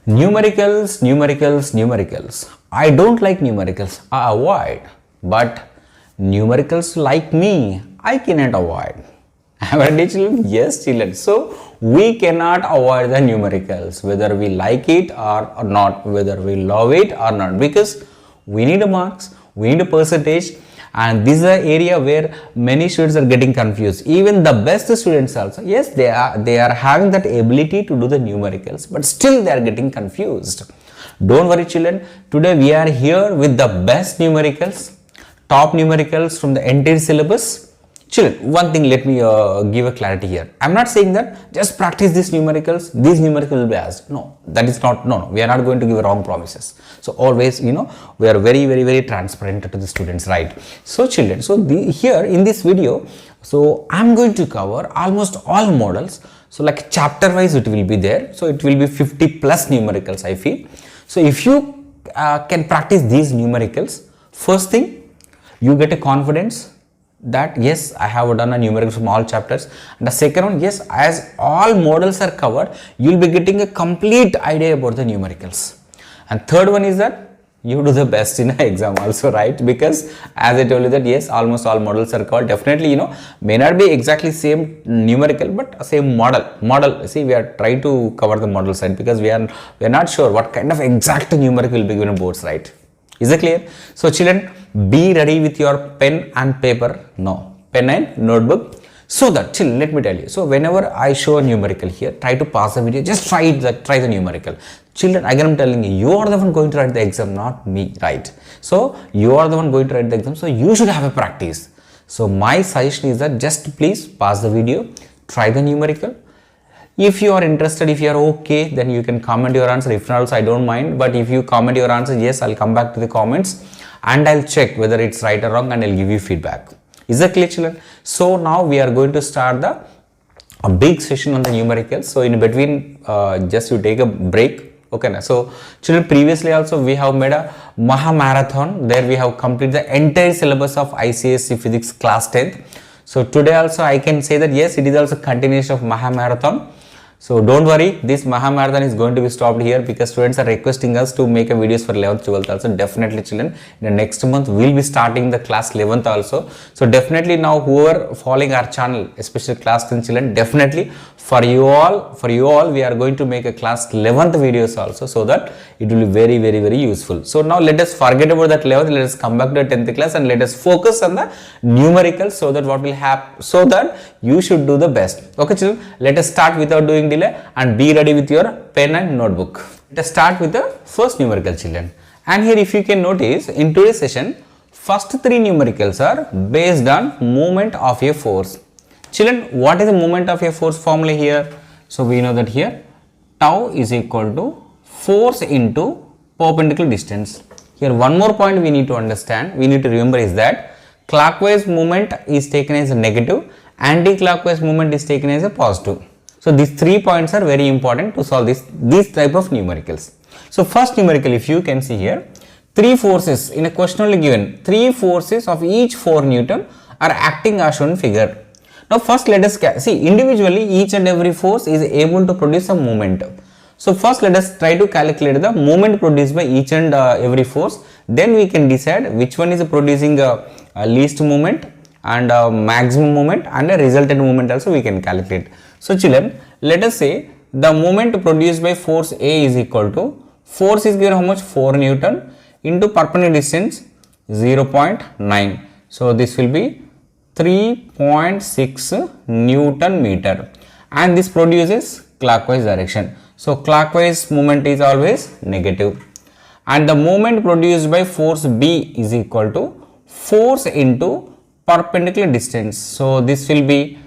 Numericals, numericals, numericals. I don't like numericals, I avoid. But numericals like me, I cannot avoid. Am I right, children? Yes, children. So, we cannot avoid the numericals, whether we like it or not, whether we love it or not, because we need marks, we need a percentage, and this is an area where many students are getting confused. Even the best students also, yes, they are having that ability to do the numericals, but still they are getting confused. Don't worry, children. Today we are here with the best numericals, top numericals from the entire syllabus. Children, one thing, let me give a clarity here. I am not saying that just practice these numericals will be asked. No, that is not, no, we are not going to give wrong promises. So always, we are very transparent to the students, right? So children, so here in this video, so I am going to cover almost all models. So like chapter wise it will be there. So it will be 50 plus numericals, I feel. So if you can practice these numericals, first thing, you get a confidence that yes, I have done a numerical from all chapters. And the second one, yes, as all models are covered, you will be getting a complete idea about the numericals. And third one is that you do the best in an exam also, right? Because as I told you that yes, almost all models are covered. Definitely, may not be exactly same numerical, but same model. See, we are trying to cover the model side because we are not sure what kind of exact numerical will be given boards, right? Is it clear? So children, be ready with your pen and paper. No, pen and notebook. So that, children, let me tell you. So whenever I show a numerical here, try to pause the video. Just try the numerical. Children, again I'm telling you, you are the one going to write the exam, not me, right? So you are the one going to write the exam. So you should have a practice. So my suggestion is that just please pause the video, try the numerical. If you are interested, if you are okay, then you can comment your answer. If not, also I don't mind. But if you comment your answer, yes, I'll come back to the comments and I'll check whether it's right or wrong and I'll give you feedback. Is that clear, children? So now we are going to start a big session on the numericals. So in between, just you take a break. Okay, now. So children, previously also we have made a Maha marathon. There we have completed the entire syllabus of ICSE Physics class 10th. So today also I can say that yes, it is also continuation of Maha marathon. So don't worry, this Maha marathon is going to be stopped here because students are requesting us to make a videos for 11th, 12th also. Definitely, children, in the next month we will be starting the class 11th also. So definitely now whoever following our channel, especially class 10 children, definitely for you all we are going to make a class 11th videos also, so that it will be very useful. So now let us forget about that 11th, let us come back to the 10th class and let us focus on the numericals, so that what will happen, so that you should do the best. Okay, children, let us start without doing delay and be ready with your pen and notebook. Let us start with the first numerical, children. And here if you can notice, in today's session, first three numericals are based on moment of a force. Children, what is the moment of a force formula here? So we know that here tau is equal to force into perpendicular distance. Here one more point we need to understand, we need to remember is that clockwise movement is taken as a negative, anti-clockwise movement is taken as a positive. So these 3 points are very important to solve these type of numericals. So first numerical, if you can see here, 3 forces in a question only given, 3 forces of each 4 Newton are acting as shown in figure. Now first let us see individually each and every force is able to produce a moment. So first let us try to calculate the moment produced by each and every force. Then we can decide which one is producing a least moment and a maximum moment and a resultant moment also we can calculate. So children, let us say the moment produced by force A is equal to, force is given how much, 4 Newton into perpendicular distance 0.9. So this will be 3.6 Newton meter, and this produces clockwise direction. So clockwise moment is always negative, and the moment produced by force B is equal to force into perpendicular distance. So this will be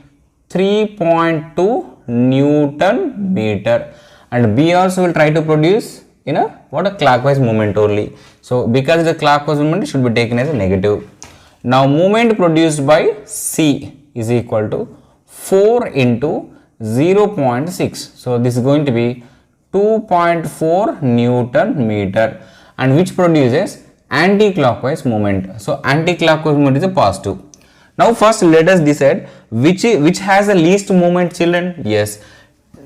3.2 Newton meter, and B also will try to produce a clockwise moment only. So because the clockwise moment should be taken as a negative. Now moment produced by C is equal to 4 into 0.6. So this is going to be 2.4 Newton meter, and which produces anti-clockwise moment. So anti-clockwise moment is a positive. Now first let us decide which has the least moment, children. Yes,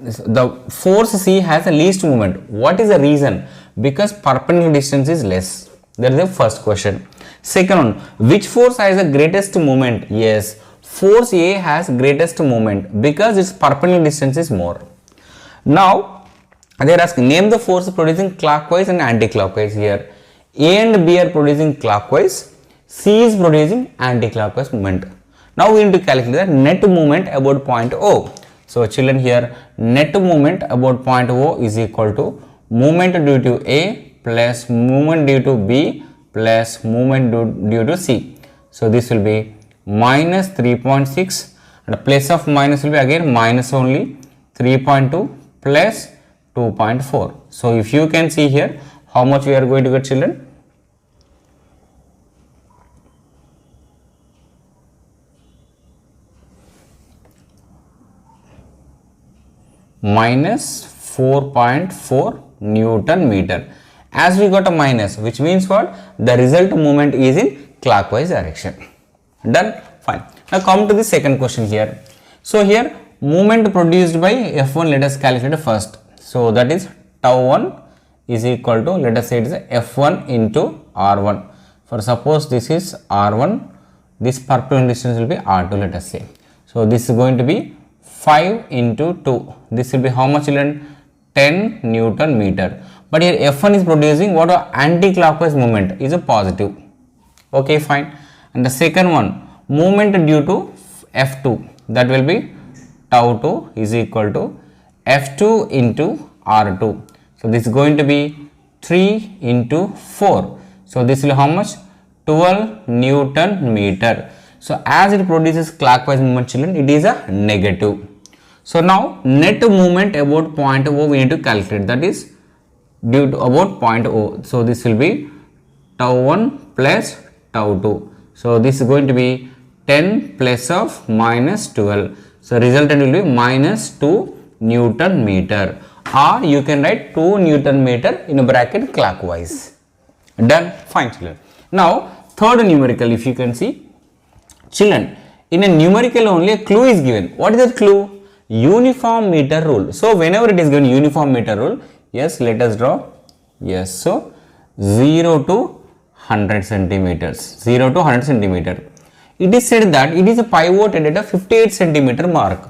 the force C has the least moment. What is the reason? Because perpendicular distance is less. That is the first question. Second one, which force has the greatest moment? Yes, force A has greatest moment because its perpendicular distance is more. Now they are asking, name the force producing clockwise and anti-clockwise. Here A and B are producing clockwise, C is producing anti-clockwise moment. Now we need to calculate the net moment about point O. So children, here net moment about point O is equal to moment due to A plus moment due to B plus moment due to C. So this will be minus 3.6 and the place of minus will be again minus only 3.2 plus 2.4. So if you can see here, how much we are going to get, children? Minus 4.4 Newton meter. As we got a minus, which means what? The result moment is in clockwise direction. Done? Fine. Now come to the second question here. So here moment produced by F1, let us calculate first. So that is tau 1 is equal to, let us say it is F1 into R1. For suppose this is R1, this perpendicular distance will be R2, let us say. So this is going to be 5 into 2. This will be how much, children? 10 Newton meter. But here F1 is producing what are anti-clockwise moment is a positive. Okay, fine. And the second one, moment due to F2, that will be tau 2 is equal to F2 into R2. So this is going to be 3 into 4. So this will be how much? 12 Newton meter. So as it produces clockwise movement, children, it is a negative. So now net movement about point O we need to calculate, that is due to about point O. So this will be tau 1 plus tau 2. So this is going to be 10 plus of minus 12. So resultant will be minus 2 Newton meter, or you can write 2 Newton meter in a bracket clockwise. Done? Fine, children. Now third numerical, if you can see, children, in a numerical only a clue is given. What is that clue? Uniform meter rule. So whenever it is given uniform meter rule, yes, let us draw. Yes, so 0 to 100 centimeters. 0 to 100 centimeter. It is said that it is pivoted at a 58 centimeter mark.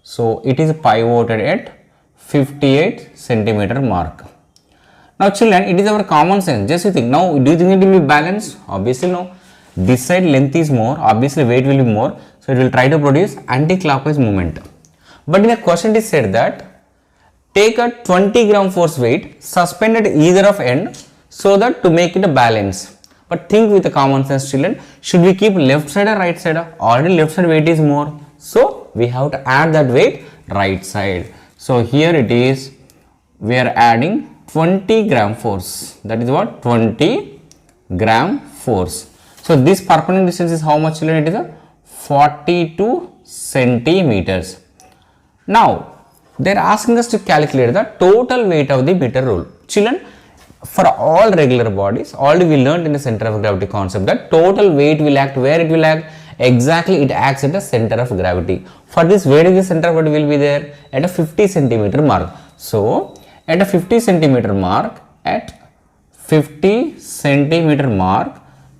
So it is pivoted at 58 centimeter mark. Now children, it is our common sense. Just you think. Now do you think it will be balanced? Obviously no. This side length is more. Obviously weight will be more. So it will try to produce anti-clockwise movement. But in a question it is said that take a 20 gram force weight suspended either of end so that to make it a balance. But think with a common sense, children. Should we keep left side or right side? Already left side weight is more. So we have to add that weight right side. So here it is, we are adding 20 gram force. That is what? 20 gram force. So this perpendicular distance is how much, children? It is a 42 centimeters. Now they are asking us to calculate the total weight of the meter rule. Children, for all regular bodies, already we learned in the center of gravity concept that total weight will act where it will act. Exactly, it acts at the center of gravity. For this, where is the center of gravity will be there? At a 50 centimeter mark. So at a 50 centimeter mark,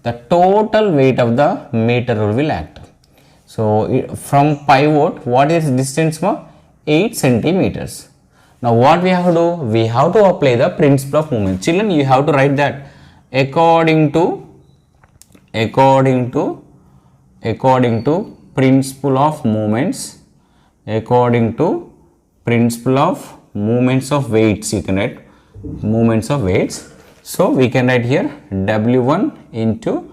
the total weight of the meter rule will act. So from pivot, what is distance for? 8 centimeters. Now what we have to do? We have to apply the principle of movement. Children, you have to write that according to principle of movements, of weights, you can write movements of weights. So we can write here W1 into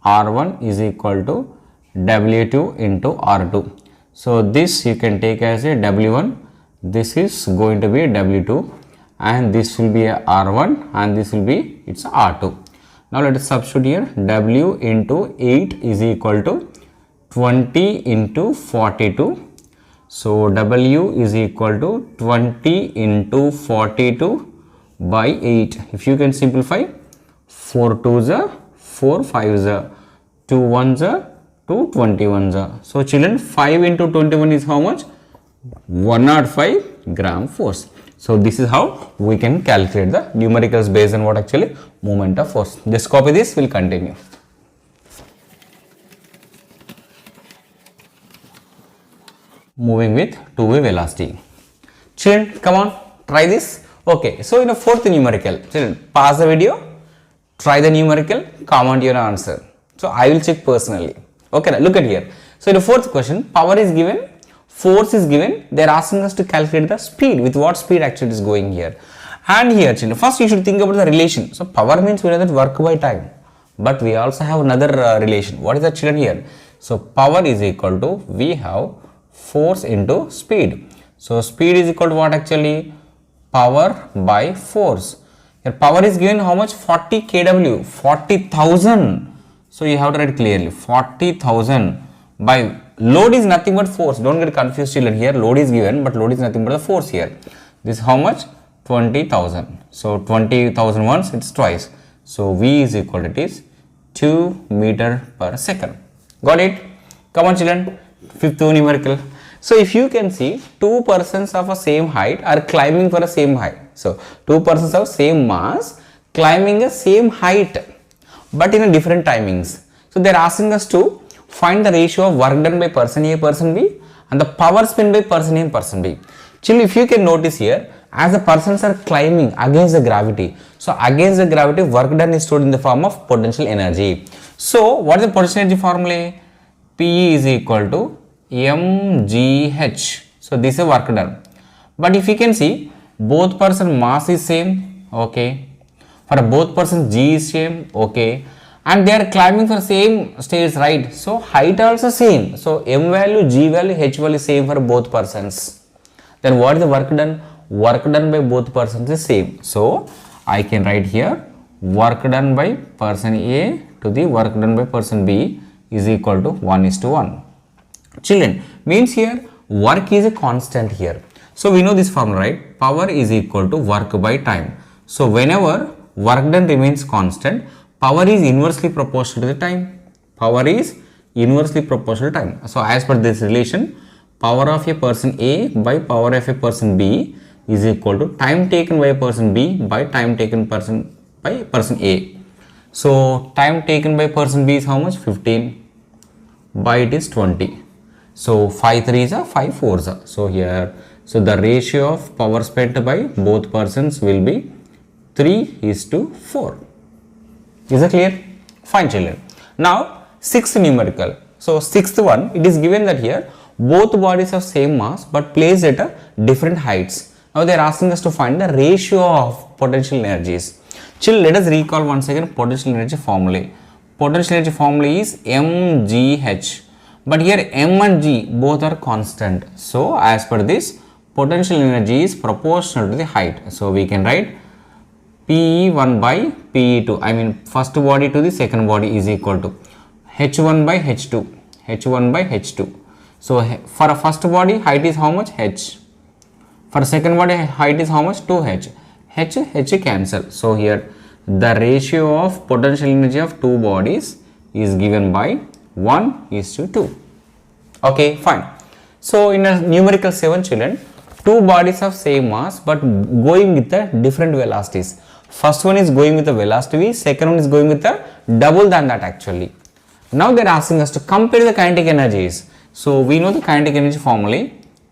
R1 is equal to W2 into R2. So this you can take as a W1, this is going to be a W2, and this will be a R1, and this will be its R2. Now let us substitute here. W into 8 is equal to 20 into 42. So W is equal to 20 into 42 by 8. If you can simplify, 4 2s are 4 5s are 2 1s are 2 21s are. So children, 5 into 21 is how much? 105 gram force. So this is how we can calculate the numericals based on what actually moment of force. Just copy this, we'll continue. Moving with two-way velocity. Children, come on, try this. Okay, so in a fourth numerical, children, pause the video, try the numerical, comment your answer. So I will check personally. Okay, look at here. So in the fourth question, power is given, force is given. They are asking us to calculate the speed. With what speed actually is going here. And here, children, first you should think about the relation. So power means we know that work by time. But we also have another relation. What is that, children, here? So power is equal to, we have force into speed. So speed is equal to what actually? Power by force. Here power is given how much? 40 kW, 40,000. So you have to write clearly 40,000 by load is nothing but force. Don't get confused, children. Here load is given, but load is nothing but the force here. This is how much? 20,000. So 20,000 once, it's twice. So V is equal to, it is 2 meter per second. Got it? Come on, children. Fifth numerical. So if you can see, two persons of a same height are climbing for a same height. So two persons of same mass climbing a same height, but in a different timings. So they are asking us to find the ratio of work done by person A, person B, and the power spent by person A and person B. Children, if you can notice here, as the persons are climbing against the gravity, so against the gravity, work done is stored in the form of potential energy. So what is the potential energy formula? P is equal to mgh. So this is work done. But if you can see, both person mass is same, okay. For both persons G is same, okay. And they are climbing for same stairs, right? So height also same. So M value, G value, H value same for both persons. Then what is the work done? Work done by both persons is same. So I can write here work done by person A to the work done by person B is equal to 1:1. Children, means here work is a constant here. So we know this formula, right? Power is equal to work by time. So whenever work done remains constant, power is inversely proportional to the time. Power is inversely proportional to time. So as per this relation, power of a person A by power of a person B is equal to time taken by a person B by time taken by person A. So time taken by person B is how much? 15 by it is 20. So 5 3s are 5 4s are. So here, so the ratio of power spent by both persons will be 3:4. Is that clear? Fine, children. Now sixth numerical. So sixth one, it is given that here both bodies have same mass but placed at a different heights. Now they are asking us to find the ratio of potential energies. Children, let us recall once again potential energy formula. Potential energy formula is mgh. But here M and G both are constant. So as per this, potential energy is proportional to the height. So we can write PE1 by PE2. I mean first body to the second body is equal to H1 by H2. H1 by H2. So for a first body height is how much? H. For second body height is how much? 2H. H cancel. So here the ratio of potential energy of two bodies is given by 1:2. Okay, fine. So in a numerical 7, children, two bodies of same mass but going with the different velocities. First one is going with the velocity V, second one is going with the double than that actually. Now they are asking us to compare the kinetic energies. So we know the kinetic energy formula.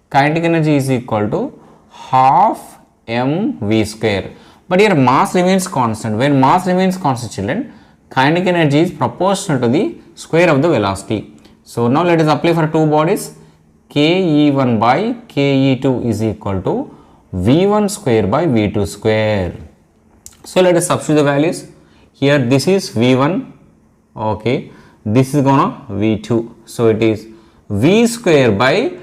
Kinetic energy is equal to half mv square. But here mass remains constant. When mass remains constant, children, kinetic energy is proportional to the square of the velocity. So now let us apply for two bodies. Ke1 by Ke2 is equal to V1 square by V2 square. So let us substitute the values. Here this is V1, okay, this is gonna V2. So it is V square by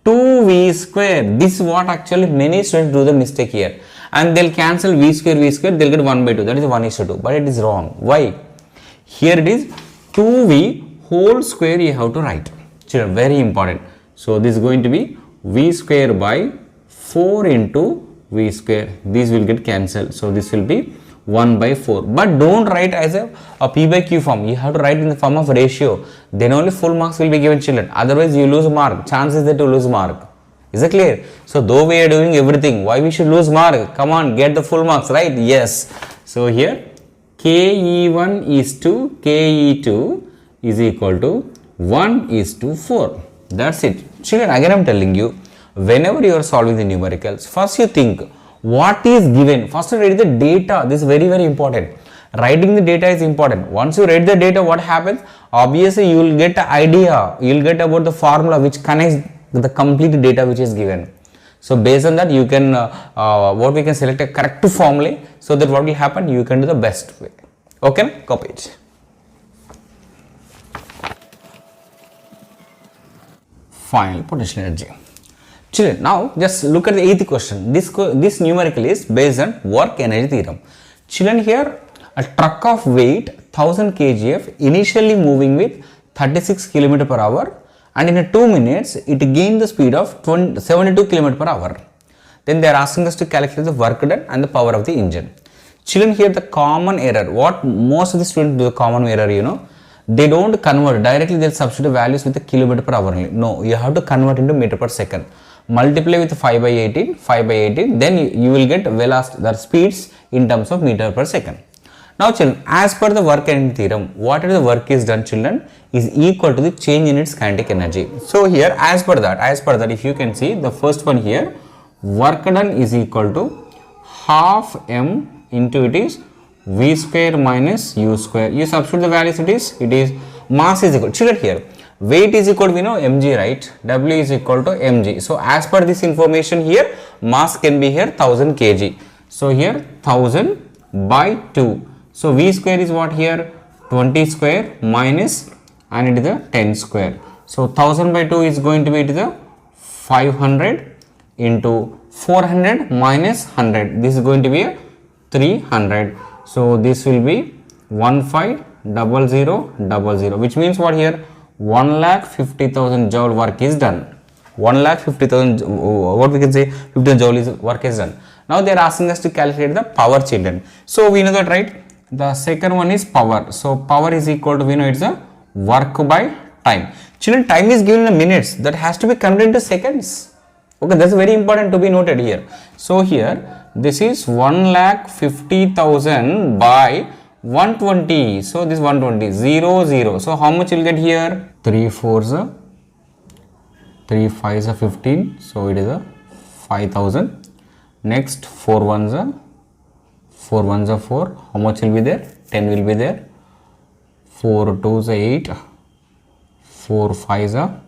2V square. This is what actually many students do the mistake here. And they'll cancel V square, they'll get 1/2. That is 1:2. But it is wrong. Why? Here it is 2V whole square you have to write. Children, very important. So this is going to be V square by 4 into V square. This will get cancelled. So this will be 1/4. But don't write as a P by Q form. You have to write in the form of ratio. Then only full marks will be given, children. Otherwise you lose mark. Chances that you lose mark. Is it clear? So though we are doing everything, why we should lose mark? Come on, get the full marks, right? Yes. So here KE1 is to KE2 is equal to 1 is to 4. That's it. Children, again I am telling you, whenever you are solving the numericals, first you think what is given. First you read the data. This is very, very important. Writing the data is important. Once you read the data, what happens? Obviously, you will get an idea. You will get about the formula which connects the complete data which is given. So based on that, you can what we can select a correct formula, so that what will happen, you can do the best way. Okay, copy it. Final potential energy. Children, now just look at the 8th question. This numerical is based on work energy theorem. Children, here a truck of weight 1000 kgf initially moving with 36 km per hour, and in 2 minutes it gained the speed of 72 km per hour. Then they are asking us to calculate the work done and the power of the engine. Children, here the common error, what most of the students do, the common error, you know, they don't convert directly, they'll substitute values with the kilometer per hour only. No, you have to convert into meter per second. Multiply with 5 by 18, then you will get velocity, the speeds in terms of meter per second. Now children, as per the work energy theorem, whatever the work is done, children, is equal to the change in its kinetic energy. So here, as per that, if you can see the first one here, work done is equal to half m into it is v square minus u square. You substitute the values, it is mass is equal. Children, here weight is equal to, we know, mg, right? W is equal to mg. So as per this information here, mass can be here 1000 kg. So here 1000 by 2. So v square is what here? 20 square minus, and it is the 10 square. So 1000 by 2 is going to be the 500 into 400 minus 100. This is going to be a 300. So this will be 150000, which means what here? 1,50,000 joule work is done. 1,50,000, what we can say, 50,000 joule is work is done. Now they are asking us to calculate the power, children. So we know that, right? The second one is power. So power is equal to, we know it's a work by time. Children, time is given in minutes. That has to be converted into seconds. Okay, that's very important to be noted here. So here, this is 1,50,000 by 120. So this 120, 0, 0. So how much you'll get here? 3 4s are 3 5s are 15. So it is a 5,000. Next 4 1s are 4. How much will be there? 10 will be there. 4 2s are 8. 4 5s are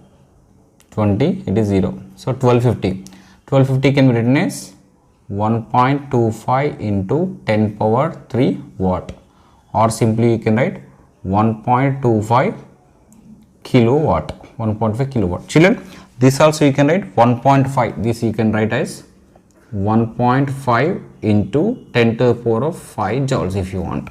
20. It is 0. So 1250. 1250 can be written as 1.25 into 10 power 3 watt, or simply you can write 1.25 kilowatt. 1.5 kilowatt. Children, this also you can write 1.5. This you can write as 1.5 into 10 to the power of 5 joules if you want.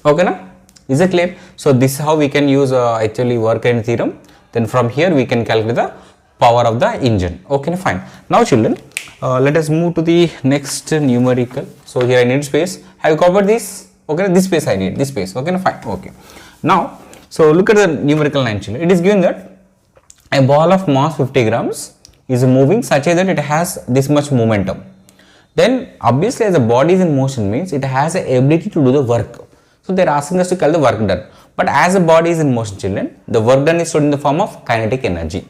Okay, na? Is it clear? So this is how we can use actually work energy theorem. Then from here we can calculate the power of the engine. Okay, fine. Now children, let us move to the next numerical. So here I need space. Have you covered this? Okay, this space I need. This space. Okay, fine. Okay. Now, so look at the numerical 9, children. It is given that a ball of mass 50 grams is moving such that it has this much momentum. Then obviously as the body is in motion means it has the ability to do the work. So they are asking us to calculate the work done. But as the body is in motion, children, the work done is stored in the form of kinetic energy.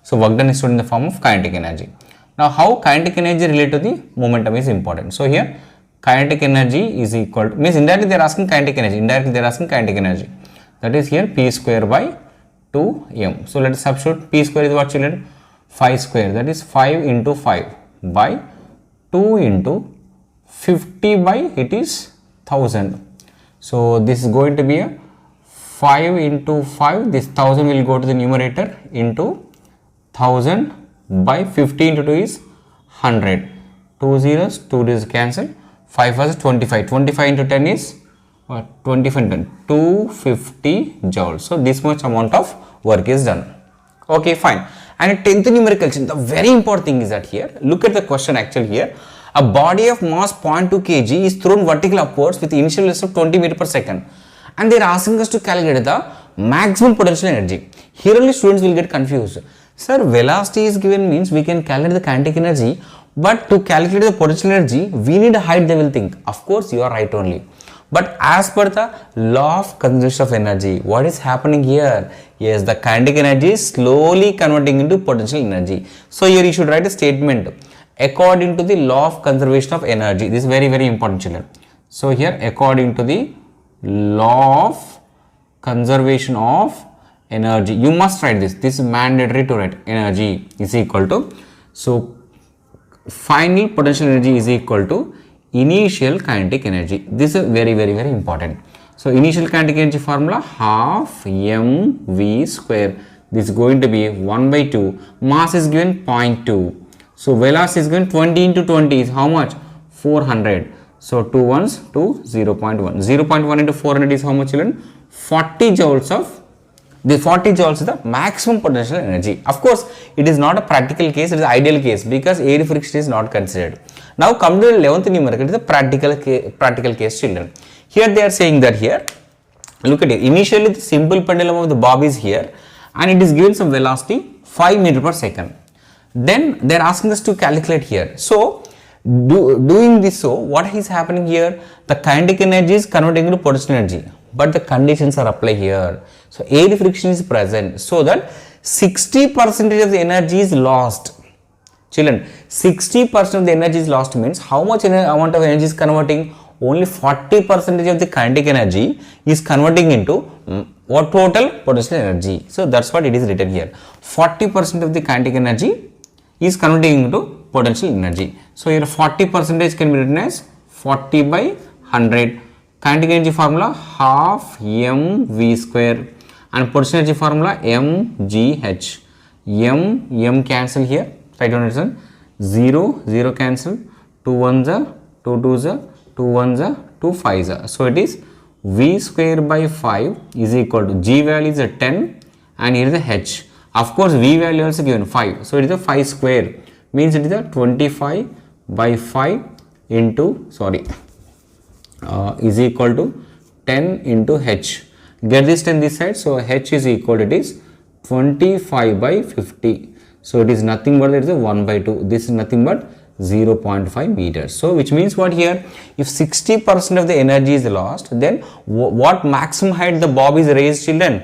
So work done is stored in the form of kinetic energy. Now how kinetic energy related to the momentum is important. So here kinetic energy is equal to, means indirectly they are asking kinetic energy. Indirectly they are asking kinetic energy. That is here P square by 2m. So let us substitute. P square is what, children? 5 square. That is 5 into 5 by 2 into 50 by it is 1000. So this is going to be a 5 into 5. This 1000 will go to the numerator into 1000 by 50 into 2 is 100. 2 zeros, 2 is cancelled. 5 was 25. 25 into 10 is 25 into 10. 250 joules. So this much amount of work is done. Okay, fine. And 10th numerical, the very important thing is that here, look at the question actually here. A body of mass 0.2 kg is thrown vertical upwards with initial velocity of 20 meter per second. And they are asking us to calculate the maximum potential energy. Here only students will get confused. Sir, velocity is given means we can calculate the kinetic energy, but to calculate the potential energy we need height, they will think. Of course you are right only, but as per the law of conservation of energy, what is happening here? Yes, the kinetic energy is slowly converting into potential energy. So here you should write a statement according to the law of conservation of energy. This is very very important, children. So here according to the law of conservation of energy, you must write this. This is mandatory to write. Energy is equal to, so final potential energy is equal to initial kinetic energy. This is very very very important. So initial kinetic energy formula half mv square. This is going to be 1 by 2. Mass is given 0.2. So velocity is given 20 into 20 is how much? 400. So 2 ones to 0.1. 0.1 into 400 is how much, children? 40 joules of the 40 joules is the maximum potential energy. Of course, it is not a practical case, it is an ideal case because air friction is not considered. Now come to the 11th numerical, it is a practical case, children. Here they are saying that here, look at it, initially the simple pendulum of the bob is here and it is given some velocity 5 meter per second. Then they are asking us to calculate here. So doing this, so what is happening here? The kinetic energy is converting into potential energy, but the conditions are applied here. So air friction is present, so that 60% of the energy is lost. Children, 60% of the energy is lost means how much amount of energy is converting? Only 40% of the kinetic energy is converting into what total potential energy. So that's what it is written here. 40% of the kinetic energy is converting into potential energy. So here 40% can be written as 40 by 100. Kinetic energy formula half mv square and potential energy formula mgh. M cancel here, right on it, 0 cancel, 2 1s are 2 2s are 2 1s are 2 5s are. So it is v square by 5 is equal to, g value is a 10 and here is the h. Of course v value also given 5, so it is a 5 square means it is a 25 by 5 into is equal to 10 into h. Get this 10 this side, so h is equal to, it is 25 by 50. So it is nothing but it is a 1 by 2. This is nothing but 0.5 meters. So which means what here? If 60% of the energy is lost, then what maximum height the bob is raised, children?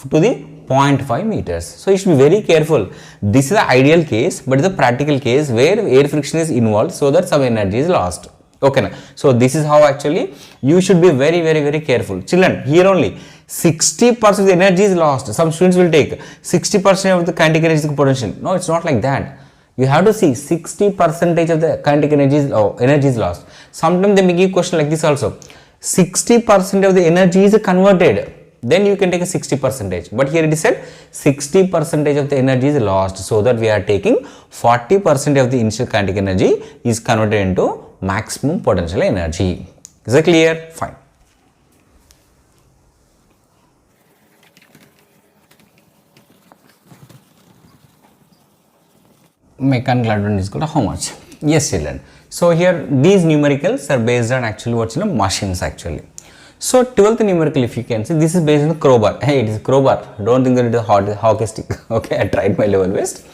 To the 0.5 meters. So you should be very careful. This is the ideal case, but it's a practical case where air friction is involved, so that some energy is lost. Okay, na? So this is how actually you should be very very very careful, children. Here only 60% of the energy is lost. Some students will take 60% of the kinetic energy is potential. No, it's not like that. You have to see 60% of the kinetic energy is lost. Sometimes they may give question like this also. 60% of the energy is converted. Then you can take a 60%. But here it is said 60% of the energy is lost. So that we are taking 40% of the initial kinetic energy is converted into maximum potential energy. Is that clear? Fine. Mechanical advantage is equal to how much? Yes, children. So here these numericals are based on actually what's machines actually. So 12th numerical, if you can see, this is based on the crowbar. Hey, it is crowbar. Don't think that it is hockey stick. Okay, I tried my level best.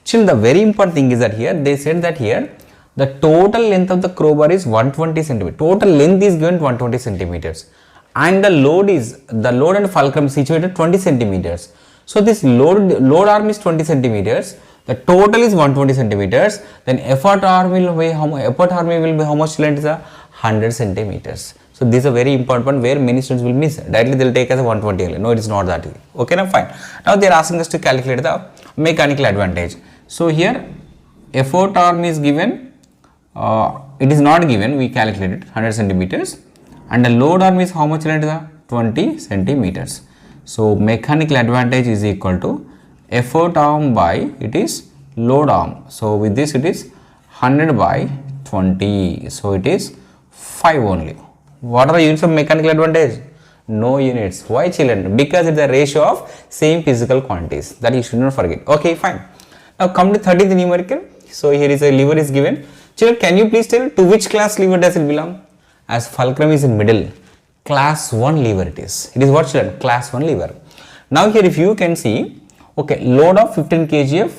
Children, the very important thing is that here they said that here the total length of the crowbar is 120 centimeters. Total length is given 120 centimeters, and the load and fulcrum situated 20 centimeters. So this load arm is 20 centimeters. The total is 120 centimeters. Then effort arm will be how much length is 100 centimeters. So this is a very important one where many students will miss. Directly they will take as a 120. No, it is not that. Okay, now fine. Now they are asking us to calculate the mechanical advantage. So here effort arm is given. It is not given. We calculated 100 centimeters, and the load arm is how much length? 20 centimeters. So mechanical advantage is equal to effort arm by it is load arm. So with this it is 100 by 20. So it is 5 only. What are the units of mechanical advantage? No units. Why, children? Because it's the ratio of same physical quantities. That you should not forget. Okay, fine. Now come to 30th numerical. So here is a lever is given. Children, can you please tell to which class lever does it belong? As fulcrum is in middle, class 1 lever it is. It is what, children? Class 1 lever. Now here if you can see, Okay, load of 15 kgf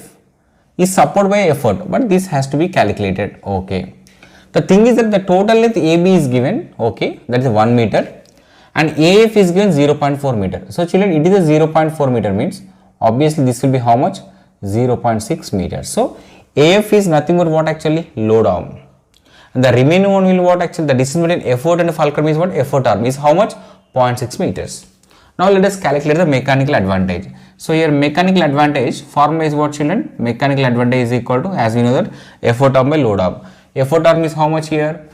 is supported by effort, but this has to be calculated. Okay, the thing is that the total length AB is given, okay, that is 1 meter, and AF is given 0.4 meter. So children, it is a 0.4 meter means obviously this will be how much? 0.6 meters. So AF is nothing but what actually? Load arm. And the remaining one will what actually? The distance between effort and fulcrum is what? Effort arm is how much? 0.6 meters. Now let us calculate the mechanical advantage. So here mechanical advantage formula is what children? Mechanical advantage is equal to, as we know that, effort arm by load arm. Effort arm is how much here?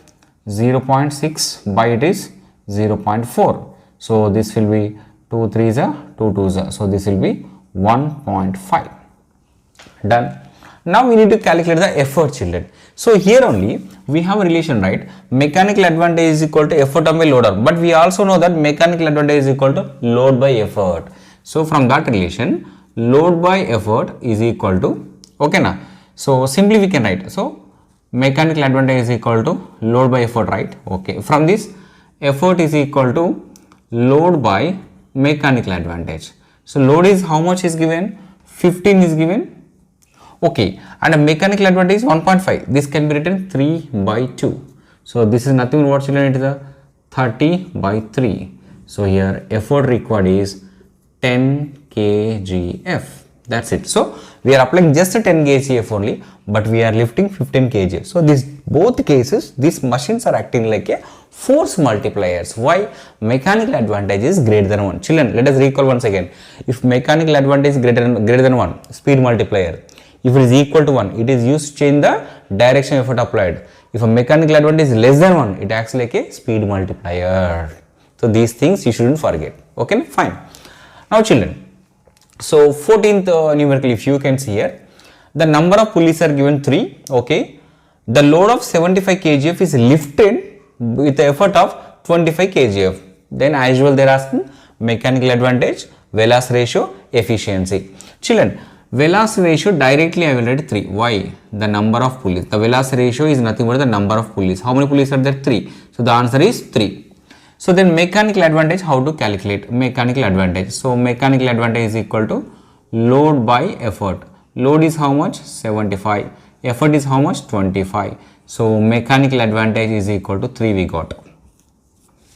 0.6 by it is 0.4. So this will be 2 3s are 2 2s are. So this will be 1.5. Done. Now we need to calculate the effort, children. So here only we have a relation, right? Mechanical advantage is equal to effort by load arm. But we also know that mechanical advantage is equal to load by effort. So from that relation, load by effort is equal to, okay na? So simply we can write. So mechanical advantage is equal to load by effort, right? Okay. From this, effort is equal to load by mechanical advantage. So load is how much is given? 15 is given. Okay, and a mechanical advantage is 1.5. This can be written 3 by 2. So this is nothing but what children? It is a 30 by 3. So here effort required is 10 kgf. That's it. So we are applying just a 10 kgf only, but we are lifting 15 kg. So this both cases, these machines are acting like a force multipliers. Why? Mechanical advantage is greater than 1. Children, let us recall once again. If mechanical advantage is greater than 1, speed multiplier. If it is equal to 1, it is used to change the direction of effort applied. If a mechanical advantage is less than 1, it acts like a speed multiplier. So these things you shouldn't forget. Okay, fine. Now children, so 14th numerical, if you can see here, the number of pulleys are given 3. Okay, the load of 75 kgf is lifted with the effort of 25 kgf. Then as usual they are asking mechanical advantage, velocity ratio, efficiency. Children, velocity ratio directly I will write 3. Why? The number of pulleys. The velocity ratio is nothing but the number of pulleys. How many pulleys are there? 3. So the answer is 3. So then mechanical advantage, how to calculate mechanical advantage? So mechanical advantage is equal to load by effort. Load is how much? 75. Effort is how much? 25. So mechanical advantage is equal to 3 we got.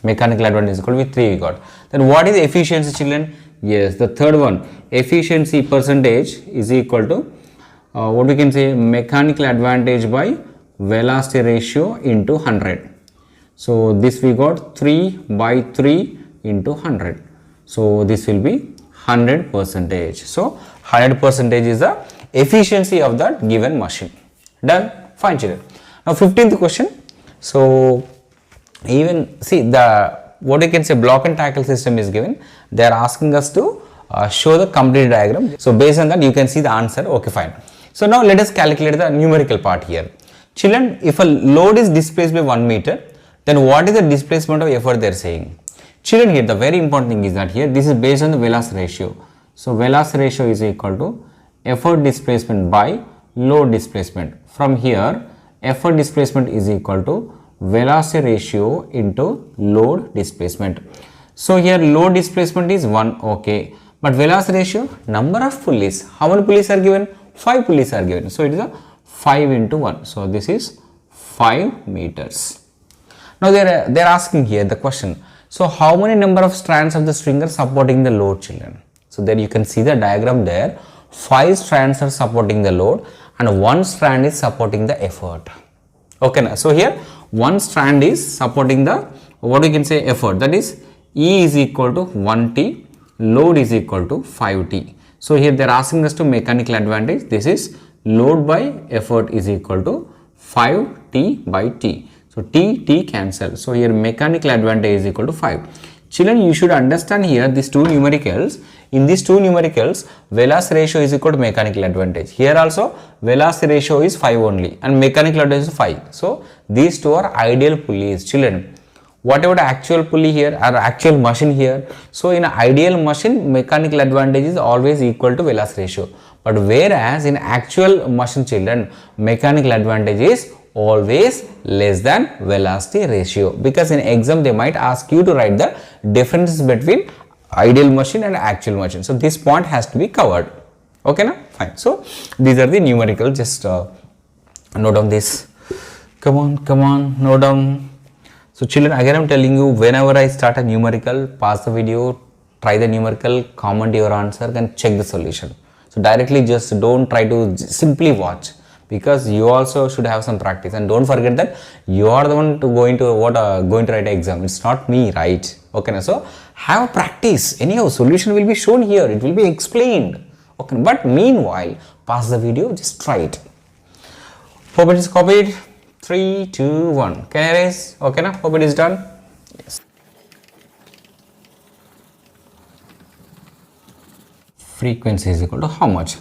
Mechanical advantage is equal to 3 we got. Then what is efficiency, children? Yes, the third one, efficiency percentage is equal to what we can say, mechanical advantage by velocity ratio into 100. So this we got 3 by 3 into 100. So this will be 100%. So 100% is the efficiency of that given machine. Done? Fine, children. Now 15th question. So even see the what you can say block and tackle system is given. They are asking us to show the complete diagram. So based on that you can see the answer. Okay, fine. So now let us calculate the numerical part here. Children, if a load is displaced by 1 meter, then what is the displacement of effort they are saying? Children, here the very important thing is that here this is based on the velocity ratio. So velocity ratio is equal to effort displacement by load displacement. From here effort displacement is equal to velocity ratio into load displacement. So here load displacement is 1, okay, but velocity ratio, number of pulleys, how many pulleys are given? 5 pulleys are given. So it is a 5 into 1. So this is 5 meters. Now they are asking here the question. So how many number of strands of the string are supporting the load, children? So there you can see the diagram there. 5 strands are supporting the load and 1 strand is supporting the effort. Okay, now so here 1 strand is supporting the what we can say effort, that is E is equal to 1T, load is equal to 5T. So here they are asking us to mechanical advantage. This is load by effort is equal to 5T by T. So T cancel. So here mechanical advantage is equal to 5. Children, you should understand here these two numericals. In these two numericals, velocity ratio is equal to mechanical advantage. Here also velocity ratio is 5 only and mechanical advantage is 5. So these two are ideal pulleys. Children, whatever the actual pulley here or actual machine here. So in an ideal machine, mechanical advantage is always equal to velocity ratio. But whereas in actual machine, children, mechanical advantage is always less than velocity ratio, because in exam they might ask you to write the differences between ideal machine and actual machine. So this point has to be covered. Okay, now fine. So these are the numerical. Just note down this. Come on, note down. So children, again I'm telling you, whenever I start a numerical, pause the video, try the numerical, comment your answer and check the solution. So directly just don't try to simply watch, because you also should have some practice, and don't forget that you are the one going to write an exam. It's not me, right? Okay, now so have practice. Anyhow, solution will be shown here, it will be explained. Okay, but meanwhile, pause the video, just try it. Hope it is copied. 3, 2, 1. Can I erase? Okay, now hope it is done. Yes. Frequency is equal to how much?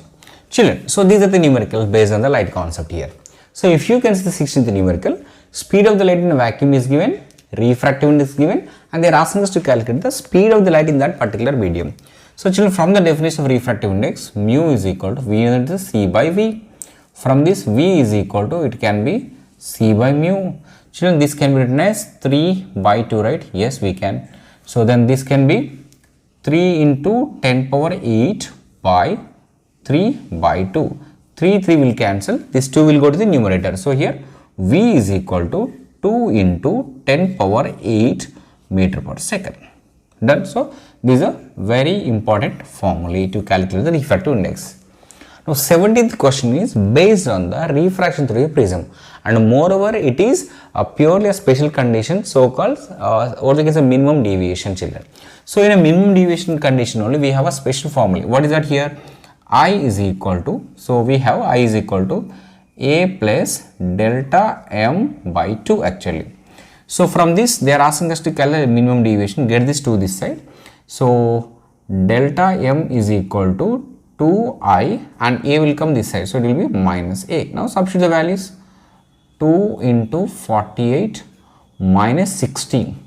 Children, so these are the numericals based on the light concept here. So if you consider the 16th numerical, speed of the light in a vacuum is given, refractive index is given, and they are asking us to calculate the speed of the light in that particular medium. So children, from the definition of refractive index, mu is equal to V into C by V. From this, V is equal to, it can be C by mu. Children, this can be written as 3 by 2, right? Yes, we can. So then this can be 3 into 10 power 8 by 3 by 2. 3 will cancel. This 2 will go to the numerator. So here V is equal to 2 into 10 power 8 meter per second. Done. So this is a very important formula to calculate the refractive index. Now 17th question is based on the refraction through a prism, and moreover it is purely a special condition, so called what is a minimum deviation, children. So in a minimum deviation condition only we have a special formula. What is that here? I is equal to, so we have I is equal to A plus delta M by 2 actually. So from this they are asking us to calculate minimum deviation, get this to this side. So delta M is equal to 2I and A will come this side, so it will be minus A. Now substitute the values. 2 into 48 minus 16.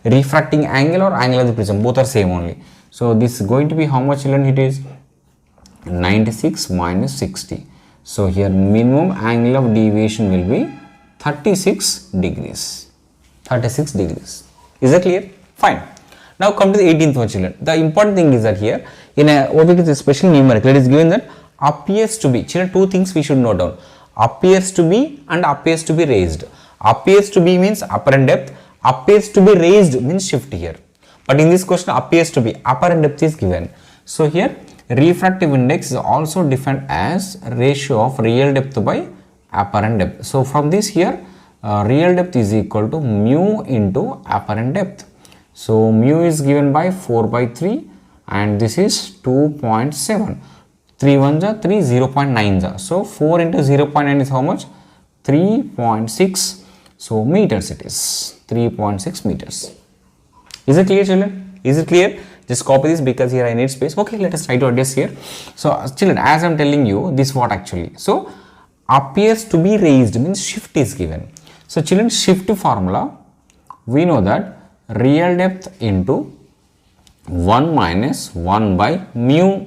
Refracting angle or angle of the prism, both are same only. So this is going to be how much, children? It is 96 minus 60. So here minimum angle of deviation will be 36 degrees. 36 degrees. Is that clear? Fine. Now come to the 18th one, children. The important thing is that here in a what is a special numerical, it is given that appears to be, children, two things we should note down: appears to be and appears to be raised. Appears to be means apparent depth, appears to be raised means shift here. But in this question, appears to be, apparent depth is given. So here refractive index is also defined as ratio of real depth by apparent depth. So from this here real depth is equal to mu into apparent depth. So mu is given by 4 by 3 and this is 2.7. 3 ones are 3, 0.9s are. So 4 into 0.9 is how much? 3.6. So meters it is. 3.6 meters. Is it clear, children? Is it clear? Just copy this because here I need space. Okay, let us try to adjust here. So children, as I am telling you, this what actually. So appears to be raised means shift is given. So children, shift formula, we know that real depth into 1 minus 1 by mu.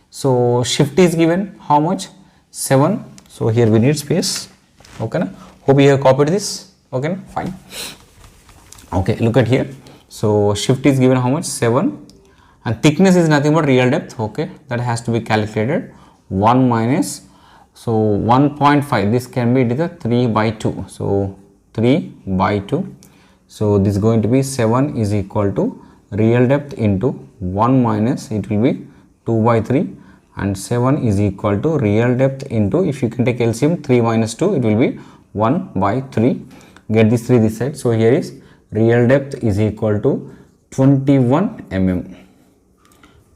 So shift is given how much? 7. So here we need space. Okay, na? Hope you have copied this. Okay, na? Fine. Okay, look at here. So shift is given how much? 7. And thickness is nothing but real depth. Okay, that has to be calculated. 1 minus, so 1.5. This can be, it is a 3 by 2. So 3 by 2. So this is going to be 7 is equal to real depth into 1 minus, it will be 2 by 3, and 7 is equal to real depth into, if you can take LCM, 3 minus 2, it will be 1 by 3. Get this 3 this side. So here is real depth is equal to 21 mm.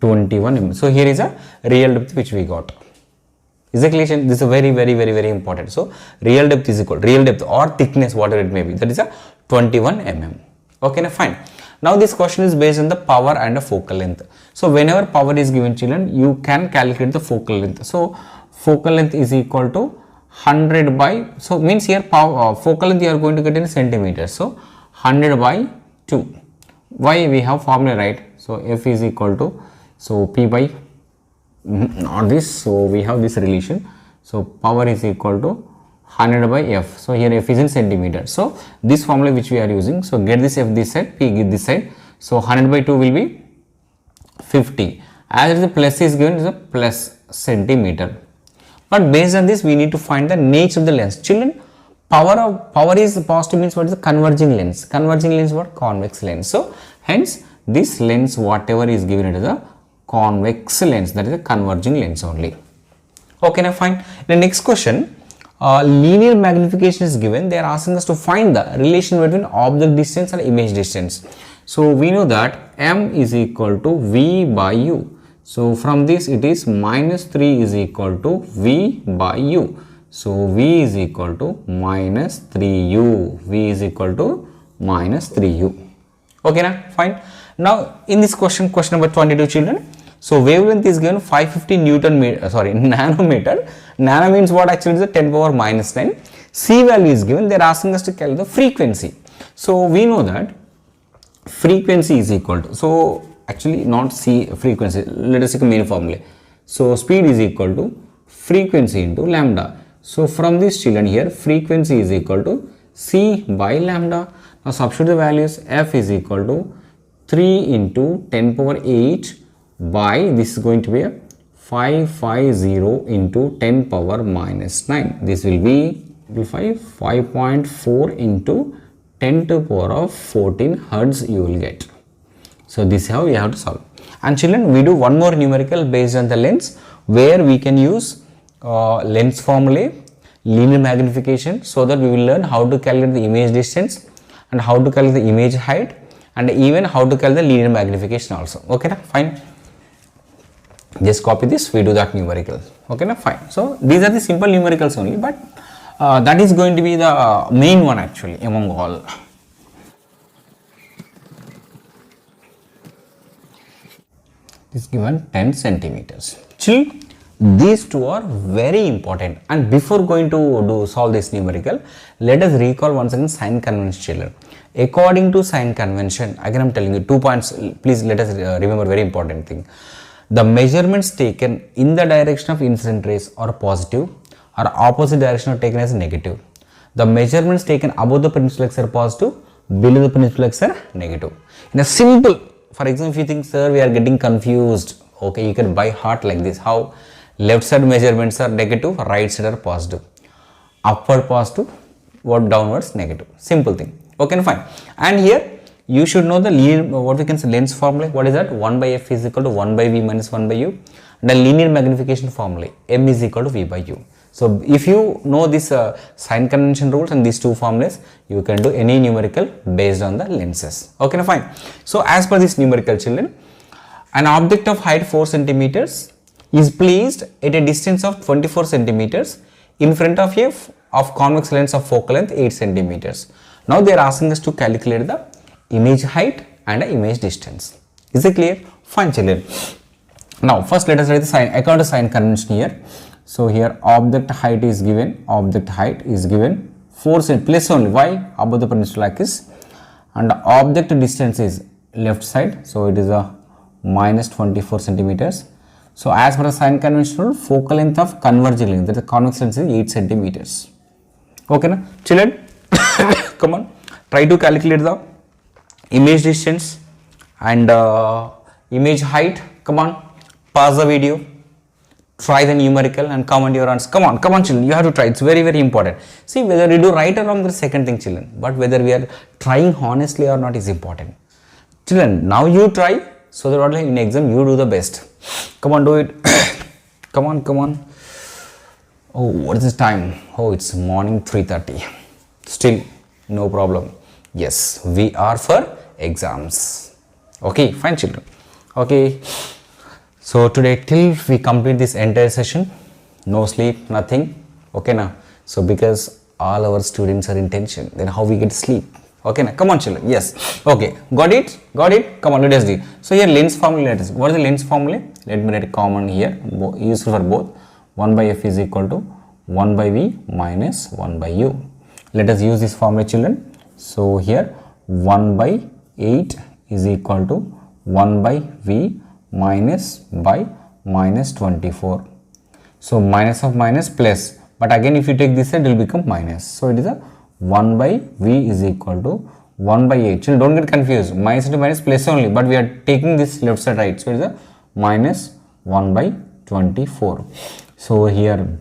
21 mm. So here is a real depth which we got. Is a clear? This is very important. So real depth is equal, real depth or thickness, whatever it may be, that is a 21 mm. Okay, now fine. Now this question is based on the power and the focal length. So whenever power is given, children, you can calculate the focal length. So focal length is equal to 100 by, so means here power, focal length you are going to get in centimeters. So 100 by 2. Why? We have formula, right? So F is equal to, so P by, not this, so we have this relation. So power is equal to 100 by F. So here F is in centimeters. So this formula which we are using, so get this F this side, P get this side. So 100 by 2 will be 50. As the plus is given, is a plus centimeter. But based on this, we need to find the nature of the lens. Children, power is positive means what is the converging lens? Converging lens what? Convex lens. So hence this lens whatever is given, it is a convex lens, that is a converging lens only. Okay, now fine. The next question, linear magnification is given. They are asking us to find the relation between object distance and image distance. So we know that m is equal to v by u. So from this it is minus 3 is equal to v by u. So v is equal to minus 3u. V is equal to minus 3u. Okay, now fine. Now in this question number 22, children. So wavelength is given 550 nanometer. Nano means what? Actually is a 10 power minus 9. C value is given. They are asking us to calculate the frequency. So we know that frequency is equal to, so actually not C frequency, let us take a main formula. So speed is equal to frequency into lambda. So from this, children, here frequency is equal to C by lambda. Now substitute the values. F is equal to 3 into 10 power 8 by, this is going to be a 550 into 10 power minus 9. This will be 5.4 into 10 to the power of 14 hertz you will get. So this is how we have to solve. And children, we do one more numerical based on the lens, where we can use lens formulae, linear magnification, so that we will learn how to calculate the image distance and how to calculate the image height and even how to calculate the linear magnification also. Okay, fine. Just copy this, we do that numerical. Okay, fine. So these are the simple numericals only, but that is going to be the main one actually among all. Is given 10 centimeters. Children, these two are very important, and before going to solve this numerical, let us recall once again sign convention, children. According to sign convention, again I am telling you 2 points, please let us remember very important thing. The measurements taken in the direction of incident rays are positive, or opposite direction are taken as negative. The measurements taken above the principal axis are positive, below the principal axis are negative. In a simple, for example, if you think, sir, we are getting confused, okay, you can by heart like this. How? Left side measurements are negative, right side are positive. Upward positive, what downwards negative. Simple thing. Okay, fine. And here you should know the linear, what we can say, lens formula. What is that? 1 by f is equal to 1 by v minus 1 by u. And the linear magnification formula, m is equal to v by u. So if you know this sign convention rules and these two formulas, you can do any numerical based on the lenses. Okay, fine. So as per this numerical, children, an object of height 4 centimeters is placed at a distance of 24 centimeters in front of a convex lens of focal length 8 centimeters. Now they are asking us to calculate the image height and the image distance. Is it clear? Fine, children. Now first let us write the sign according to sign convention here. So here object height is given, 4 cm place only, why? Above the principal axis, and object distance is left side, so it is a minus 24 centimeters. So as per the sign convention rule, focal length of converging length, that is convex lens, is 8 centimeters. Okay, na? Children, come on, try to calculate the image distance and image height. Come on, pause the video, try the numerical and comment your answers. Come on children, you have to try. It's very important. See, whether you do right or wrong, the second thing, children, but whether we are trying honestly or not is important. Children, now you try, so that in exam you do the best. Come on, do it. come on. Oh, what is this time? Oh, it's morning 3:30. Still no problem. Yes, we are for exams. Okay, fine, children. Okay, so today till we complete this entire session, no sleep, nothing. Okay, now, so because all our students are in tension, then how we get sleep? Okay, now come on, children. Yes, okay, got it. Come on, let us do. So here lens formula, what is the lens formula? Let me write a common here, useful for both. 1 by f is equal to 1 by v minus 1 by u. Let us use this formula, children. So here 1 by 8 is equal to 1 by v minus by minus 24. So minus of minus plus, but again if you take this side it will become minus. So it is a 1 by v is equal to 1 by 8. Children, don't get confused. Minus into minus plus only, but we are taking this left side right. So it is a minus 1 by 24. So here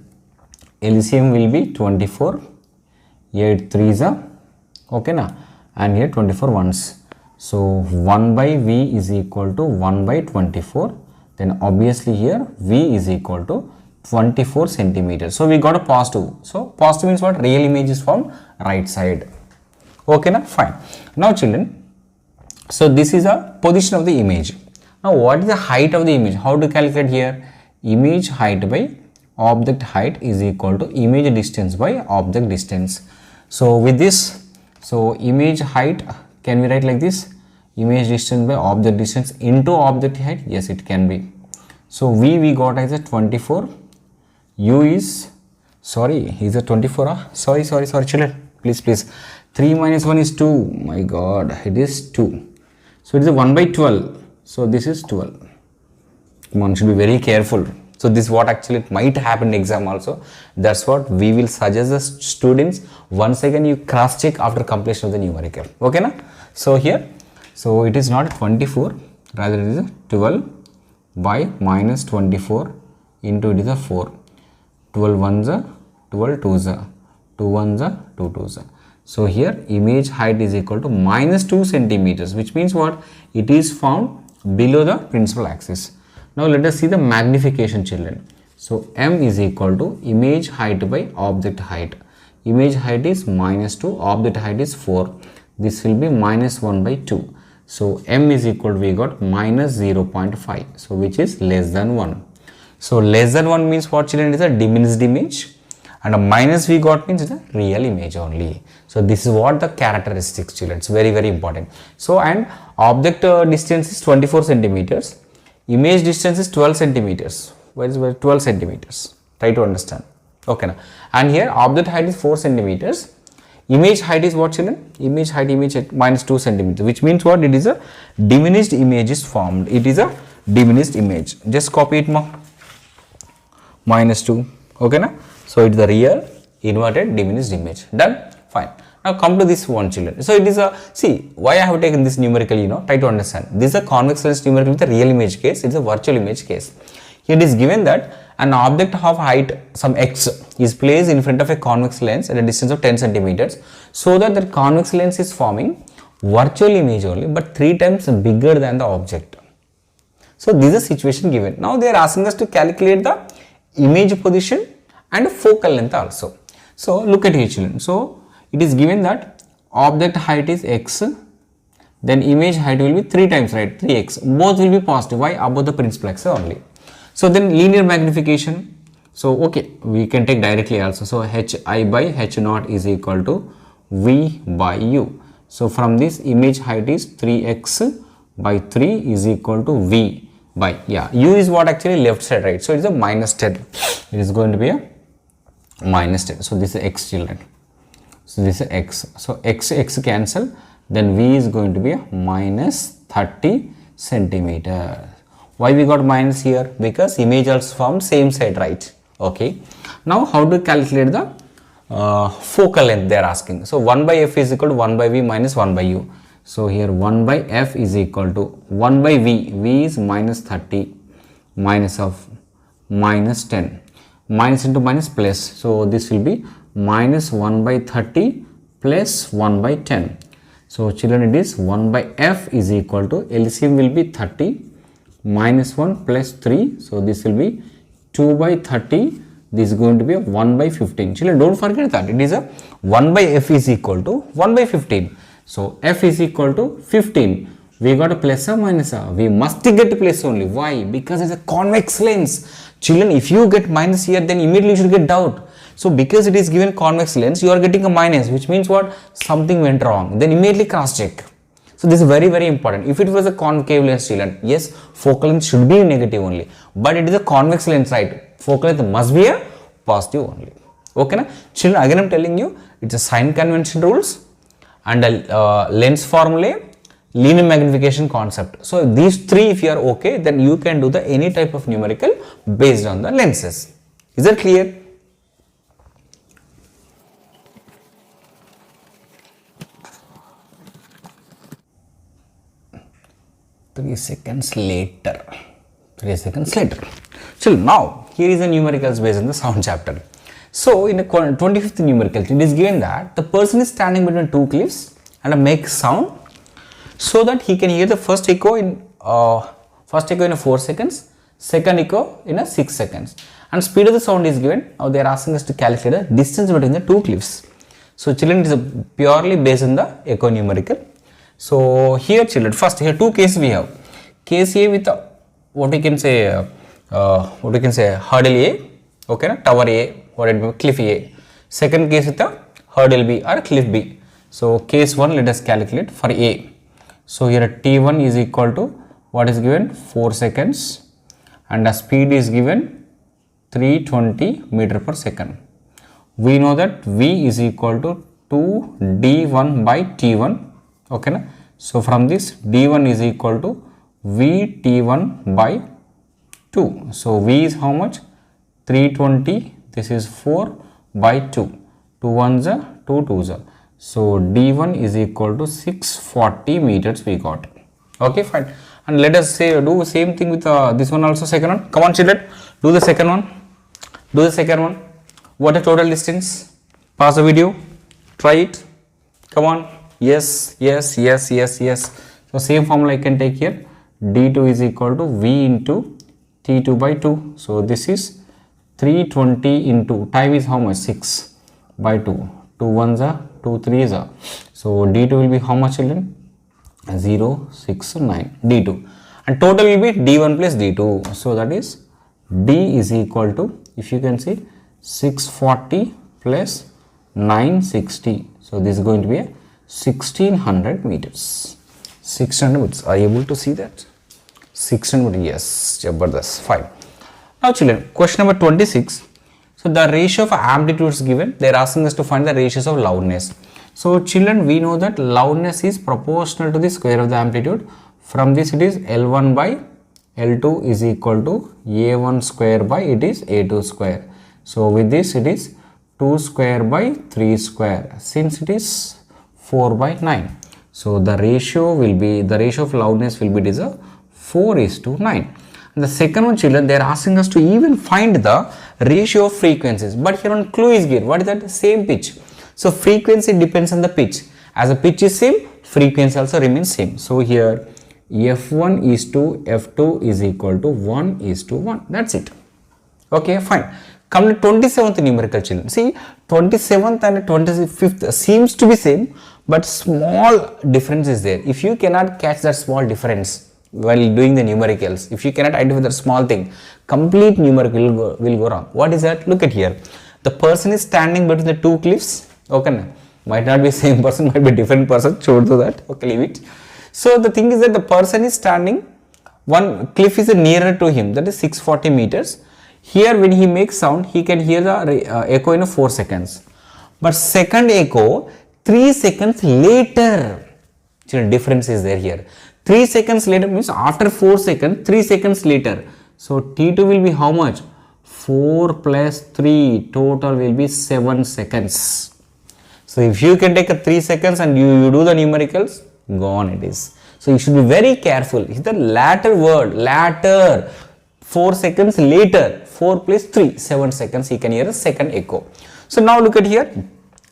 LCM will be 24, 8 3s are, okay na, and here 24 ones. So 1 by V is equal to 1 by 24. Then obviously here V is equal to 24 centimeters. So we got a positive. So positive means what? Real image is found right side. Okay na? Fine. Now children, so this is a position of the image. Now what is the height of the image? How to calculate here? Image height by object height is equal to image distance by object distance. So with this, so image height, can we write like this? Image distance by object distance into object height? Yes, it can be. So V we got as a 24. U is, sorry, is a 24. Sorry children. Please. 3 minus 1 is 2. My God, it is 2. So it is a 1 by 12. So this is 12. One should be very careful. So this is what actually might happen in exam also. That's what we will suggest the students. Once again you cross check after completion of the numerical. Okay na? So here, so it is not 24, rather it is a 12 by minus 24 into it is a 4. 12 ones are 12 twos are 2 ones are 2 twos are. So here image height is equal to minus 2 centimeters, which means what? It is found below the principal axis. Now let us see the magnification children. So M is equal to image height by object height. Image height is minus 2, object height is 4. This will be minus 1 by 2. So M is equal to, we got minus 0.5. So which is less than 1. So less than 1 means what children? It is a diminished image. And a minus we got means it's a real image only. So this is what the characteristics children. It's very important. So and object distance is 24 centimeters. Image distance is 12 centimeters. Where is 12 centimeters? Try to understand. Okay. Now. And here object height is 4 centimeters. Image height is what children? Image height minus 2 centimeters. Which means what? It is a diminished image is formed. It is a diminished image. Just copy it more. Minus 2. Okay. Now. So it is the real inverted diminished image. Done? Fine. Now come to this one children. So it is a, see why I have taken this numerical, try to understand. This is a convex lens numerical with a real image case. It is a virtual image case. Here it is given that an object of height some x is placed in front of a convex lens at a distance of 10 centimeters, so that the convex lens is forming virtual image only but 3 times bigger than the object. So this is a situation given. Now they are asking us to calculate the image position and focal length also. So look at here children. So it is given that object height is x, then image height will be 3 times, right? 3x. Both will be positive. Why? Above the principal axis only. So then linear magnification. So okay, we can take directly also. So hi by h naught is equal to v by u. So from this image height is 3x by 3 is equal to v by, u is what actually left side, right? So it is a minus 10. It is going to be a minus 10. So this is x children. So this is x. So x cancel. Then v is going to be a minus 30 centimeter. Why we got minus here? Because image also formed same side, right? Okay. Now how to calculate the focal length they are asking. So 1 by f is equal to 1 by v minus 1 by u. So here 1 by f is equal to 1 by v. V is minus 30 minus of minus 10. Minus into minus plus. So this will be minus 1 by 30 plus 1 by 10. So children, it is 1 by f is equal to LCM will be 30 minus 1 plus 3. So this will be 2 by 30. This is going to be a 1 by 15. Children, don't forget that it is a 1 by f is equal to 1 by 15. So f is equal to 15. We got a plus or minus or? We must get a plus only. Why? Because it's a convex lens. Children, if you get minus here, then immediately you should get doubt. So because it is given convex lens, you are getting a minus, which means what? Something went wrong. Then immediately cross check. So this is very important. If it was a concave lens, children, yes, focal length should be negative only. But it is a convex lens, right? Focal length must be a positive only. Okay, na? Children, again I am telling you, it's a sign convention rules and a lens formulae, linear magnification concept. So these three, if you are okay, then you can do the any type of numerical based on the lenses. Is that clear? Three seconds later. So now here is the numericals based on the sound chapter. So in the 25th numerical, it is given that the person is standing between two cliffs and makes sound so that he can hear the first echo in 4 seconds, second echo in 6 seconds, and speed of the sound is given. Now they are asking us to calculate the distance between the two cliffs. So children, it is purely based on the echo numerical. So here children, first here two cases we have. Case A with what we can say hurdle A, okay, tower A, what it be, cliff A. Second case with the hurdle B or cliff B. So case 1, let us calculate for A. So here T1 is equal to what is given 4 seconds and the speed is given 320 meter per second. We know that V is equal to 2d1 by T1, okay na? So from this d1 is equal to Vt1 by 2. So V is how much? 320, this is 4 by 2. 2 ones are 2 twos are. So d1 is equal to 640 meters we got. Okay, fine. And let us say do the same thing with this one also, second one. Come on children, do the second one. Do the second one. What a total distance? Pause the video. Try it. Come on. Yes, yes, yes, yes, yes. So same formula I can take here. D2 is equal to V into T2 by 2. So this is 320 into time is how much? 6 by 2. 2 ones are 2 threes are. So D2 will be how much children? 0, 6, 9. D2. And total will be D1 plus D2. So that is D is equal to, if you can see, 640 plus 960. So this is going to be a 1600 meters. 600 meters. Are you able to see that? 600 meters. Yes. Jabardast. Fine. Now children, question number 26. So the ratio of amplitudes given. They are asking us to find the ratios of loudness. So children, we know that loudness is proportional to the square of the amplitude. From this it is L1 by L2 is equal to A1 square by it is A2 square. So with this it is 2 square by 3 square, since it is 4 by 9. So the ratio will be, the ratio of loudness will be, it is a 4:9. And the second one children, they are asking us to even find the ratio of frequencies. But here one clue is given. What is that? Same pitch. So frequency depends on the pitch. As the pitch is same, frequency also remains same. So here F1 is to F2 is equal to 1:1. That's it. Okay, fine. Come to 27th numerical children. See, 27th and 25th seems to be same, but small difference is there. If you cannot catch that small difference while doing the numericals, if you cannot identify that small thing, complete numerical will go wrong. What is that? Look at here. The person is standing between the two cliffs. Okay, might not be same person, might be different person. Show to that. Okay, leave it. So the thing is that the person is standing, one cliff is nearer to him, that is 640 meters. Here when he makes sound, he can hear the echo in 4 seconds. But second echo, 3 seconds later. Children, difference is there here. 3 seconds later means after 4 seconds, 3 seconds later. So T2 will be how much? 4 plus 3, total will be 7 seconds. So if you can take a 3 seconds and you do the numericals, gone it is. So you should be very careful. It's the latter word, latter. 4 seconds later, 4 plus 3, 7 seconds, he can hear a second echo. So now look at here.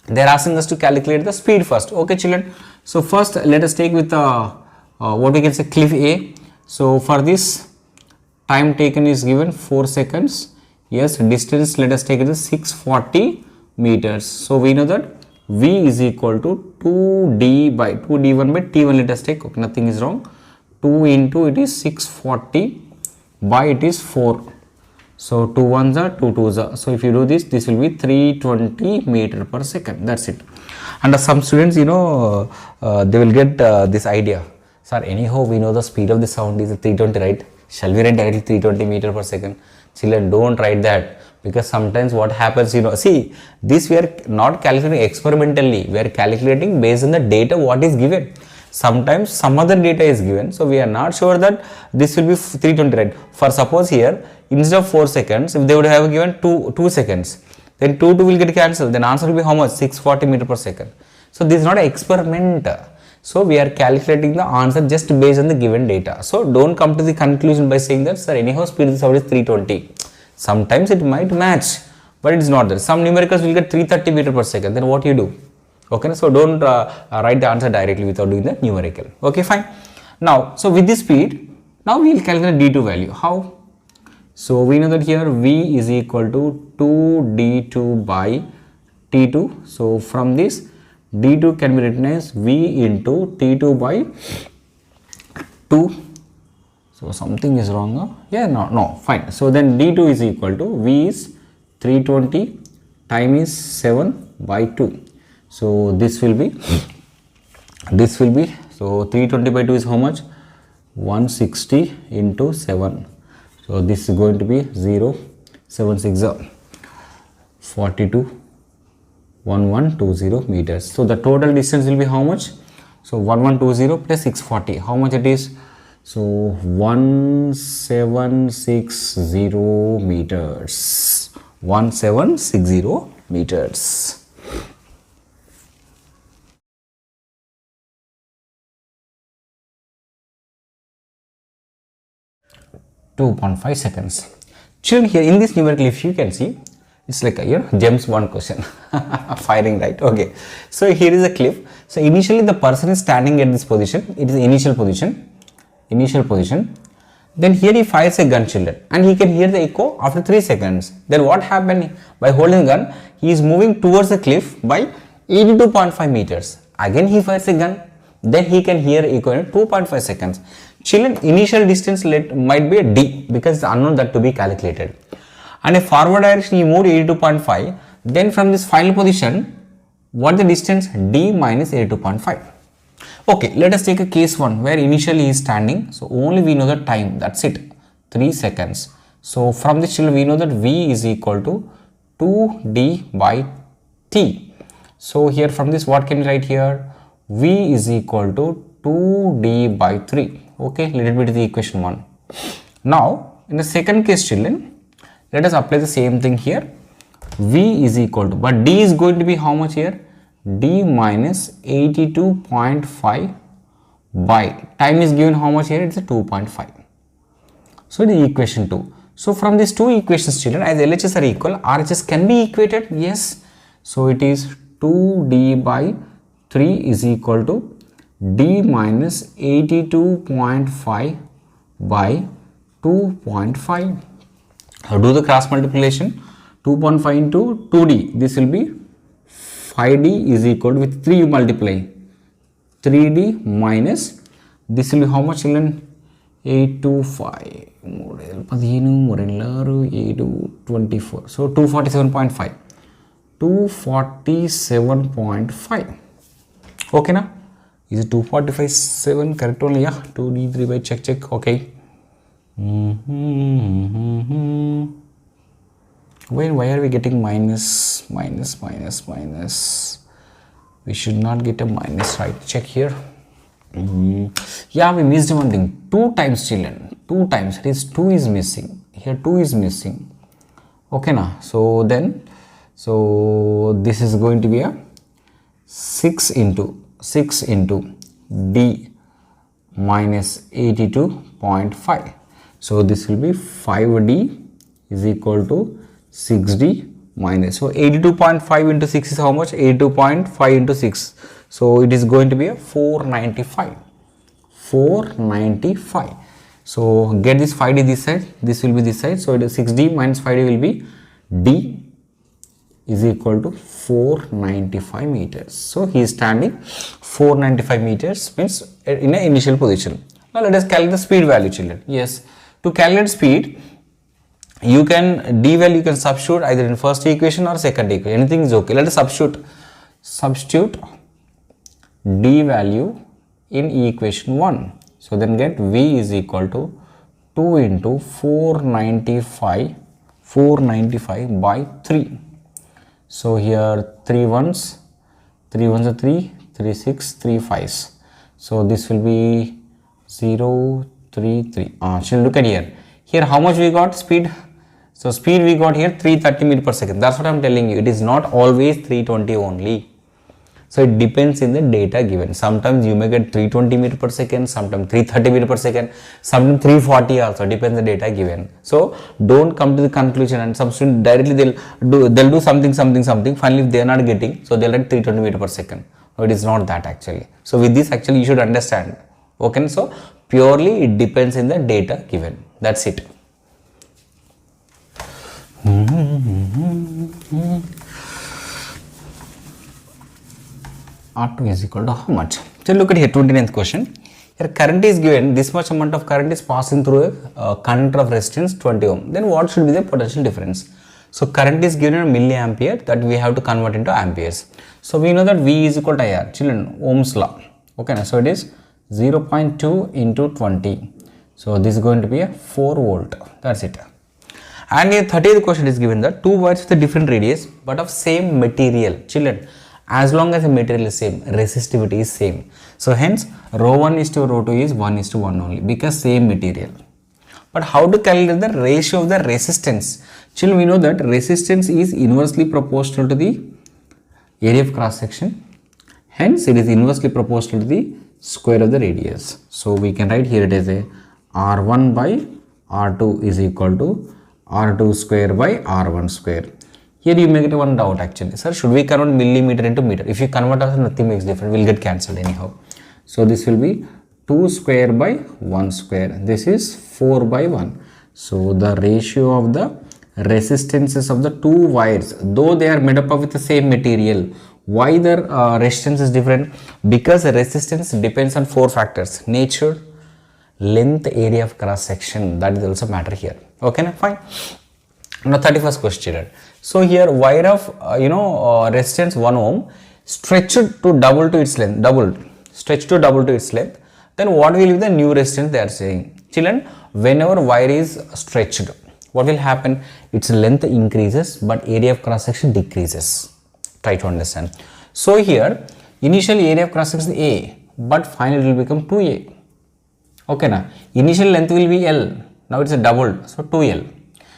They are asking us to calculate the speed first. Okay children. So first let us take with what we can say cliff A. So for this, time taken is given 4 seconds. Yes, distance let us take it as 640 meters. So we know that V is equal to 2d by 2d1 by t1. Let us take, okay, nothing is wrong. 2 into it is 640 by it is 4. So 2 ones are 2 twos are. So if you do this, this will be 320 meter per second. That's it. And some students, you know, they will get this idea. Sir, anyhow we know the speed of the sound is 320, right? Shall we write directly 320 meter per second? Children, don't write that, because sometimes what happens, you know, see, this we are not calculating experimentally, we are calculating based on the data what is given. Sometimes some other data is given, so we are not sure that this will be 320, right? For suppose here, instead of 4 seconds, if they would have given 2 seconds, then 2 will get cancelled, then answer will be how much? 640 meter per second. So this is not an experiment. So we are calculating the answer just based on the given data. So don't come to the conclusion by saying that, sir, anyhow speed is 320. Sometimes it might match, but it is not there. Some numericals will get 330 meter per second. Then what you do? Okay, so don't write the answer directly without doing the numerical. Okay, fine. Now, so with this speed, now we will calculate d2 value. How? So we know that here v is equal to 2d2 by t2. So from this, d2 can be written as v into t2 by 2. So something is wrong. Huh? Yeah, no, fine. So then d2 is equal to v is 320, time is 7 by 2. So this will be so 320 by 2 is how much? 160 into 7. So this is going to be 0, 7 6 42, 1120 meters. So the total distance will be how much? So 1120 plus 640. How much it is? So 1760 meters. 1760 meters. 2.5 seconds. Children, here in this numerical, if you can see, it's like a James Bond question. Firing, right? Okay. So here is a cliff. So initially the person is standing at this position. It is initial position. Then here he fires a gun, children, and he can hear the echo after 3 seconds. Then what happened? By holding the gun, he is moving towards the cliff by 82.5 meters. Again he fires a gun. Then he can hear echo in 2.5 seconds. Children, initial distance might be a d because it's unknown that to be calculated. And a forward direction he moved 82.5. Then from this final position, what the distance? D minus 82.5. Okay, let us take a case 1 where initially he is standing. So only we know the time. That's it. 3 seconds. So from this, children, we know that v is equal to 2d by t. So here from this, what can we write here? V is equal to 2d by 3. Okay, let it be to the equation 1. Now, in the second case, children, let us apply the same thing here. V is equal to, but d is going to be how much here? D minus 82.5 by, time is given how much here? It's a 2.5. So the equation 2. So from these two equations, children, as LHS are equal, RHS can be equated. Yes. So it is 2d by 3 is equal to d minus 82.5 by 2.5. Do the cross multiplication. 2.5 into 2d. This will be 5d is equal to, with 3 you multiply. 3d minus, this will be how much, children? 825. 24. So 247.5. 247.5. Okay, now? Is it 247 correct only? Yeah, 2d3 by check. Okay. Why are we getting minus? We should not get a minus, right? Check here. Yeah, we missed one thing. 2 times, children. 2 times. It is 2 is missing. Here 2 is missing. Okay, now. So then, so this is going to be a 6 into d minus 82.5. So this will be 5d is equal to 6d minus. So 82.5 into 6 is how much? 82.5 into 6. So it is going to be a 495. 495. So get this 5d this side. This will be this side. So it is 6d minus 5d will be d is equal to 495 meters. So he is standing 495 meters, means in an initial position. Now let us calculate the speed value, children. Yes, to calculate speed, you can d value you can substitute either in first equation or second equation. Anything is okay. Let us substitute d value in equation 1. So then get v is equal to 2 into 495 by 3. So here 3 ones are 3, 3 6, 3 5s. So this will be 0, 3, 3. Shall look at here. Here how much we got speed? So speed we got here 330 meters per second. That's what I'm telling you. It is not always 320 only. So it depends in the data given. Sometimes you may get 320 meter per second, sometimes 330 meter per second, sometimes 340 also, depends the data given. So don't come to the conclusion, and some students directly they'll do something, finally if they are not getting, so they'll write 320 meter per second. No, it is not that actually. So with this actually you should understand. Okay, so purely it depends in the data given. That's it. R2 is equal to how much? So look at here, 29th question. Here current is given, this much amount of current is passing through a conductor of resistance 20 ohm. Then what should be the potential difference? So current is given in milliampere, that we have to convert into amperes. So we know that V is equal to IR, children, Ohm's law. Okay, so it is 0.2 into 20. So this is going to be a 4 volt. That's it. And here 30th question is given that two wires with a different radius but of same material. Children, as long as the material is same, resistivity is same. So hence rho 1 is to rho 2 is 1 is to 1 only, because same material. But how to calculate the ratio of the resistance? Children, we know that resistance is inversely proportional to the area of cross section. Hence it is inversely proportional to the square of the radius. So we can write here it is a R1 by R2 is equal to R2 square by R1 square. Here you may get one doubt actually, sir, should we convert millimeter into meter? If you convert also nothing makes difference, will get cancelled anyhow. So this will be 2 square by 1 square. This is 4 by 1. So the ratio of the resistances of the two wires, though they are made up of with the same material, why the resistance is different? Because the resistance depends on 4 factors: nature, length, area of cross section. That is also matter here. Okay, now fine. Now 31st question. So here wire of resistance 1 ohm stretched to double to its length, stretched to double to its length. Then what will be the new resistance they are saying? Children, whenever wire is stretched, what will happen? Its length increases but area of cross section decreases. Try to understand. So here initial area of cross section is A, but finally it will become 2A. Okay, now initial length will be L, now it's a doubled, so 2L.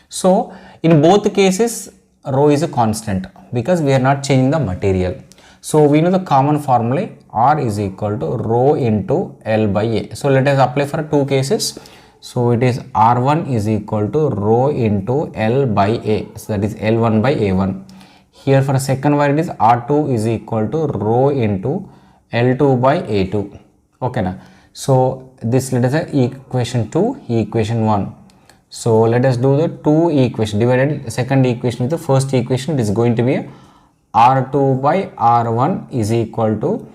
So in both cases rho is a constant because we are not changing the material. So we know the common formula, R is equal to rho into L by A. So let us apply for 2 cases. So it is R1 is equal to rho into L by A. So that is L1 by A1. Here for a second wire it is R2 is equal to rho into L2 by A2. Okay, now. So this let us say equation 2, equation 1. So let us do the 2 equation, divided second equation with the first equation. It is going to be a R2 by R1 is equal to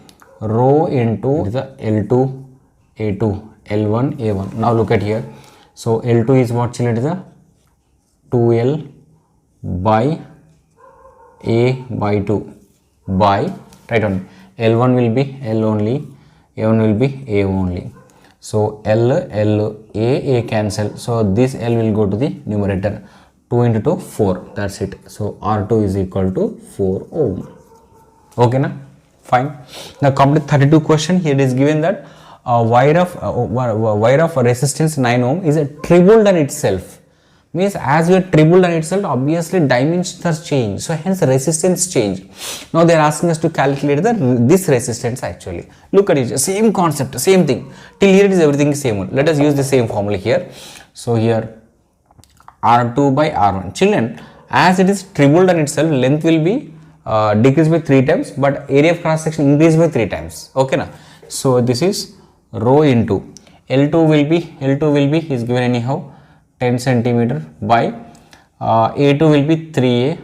rho into the L2 A2, L1 A1. Now look at here. So L2 is what, children? It is a 2L by A by 2 by, right on, L1 will be L only, A1 will be A only. So A cancel. So this L will go to the numerator. 2 into 2, 4. That's it. So R2 is equal to 4 ohm. Okay, na? Fine. Now come to 32 question. Here it is given that wire of resistance 9 ohm is a tripled on itself. Means as we are tripled on itself, obviously dimensions change. So hence resistance change. Now they are asking us to calculate this resistance actually. Look at it, same concept, same thing. Till here it is everything same. Let us use the same formula here. So here R2 by R1. Children, as it is tripled on itself, length will be decreased by 3 times, but area of cross section increased by 3 times. Okay, na? So this is rho into L2 will be is given anyhow 10 centimeter by A2 will be 3A,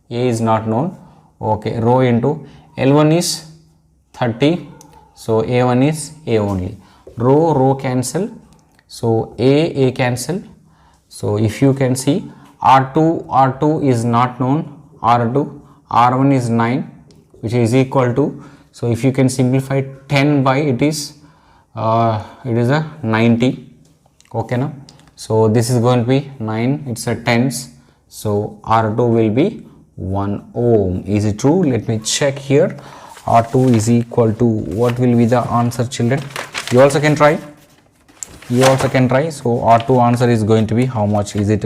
A is not known. Okay, rho into L1 is 30, so A1 is A only. Rho cancel, so A cancel. So if you can see R2 is not known, R1 is 9, which is equal to, so if you can simplify 10 by it is a 90. Okay, now. So this is going to be 9, it's a tens. So R2 will be 1 ohm. Is it true? Let me check here. R2 is equal to, what will be the answer, children? You also can try. So R2 answer is going to be how much? Is it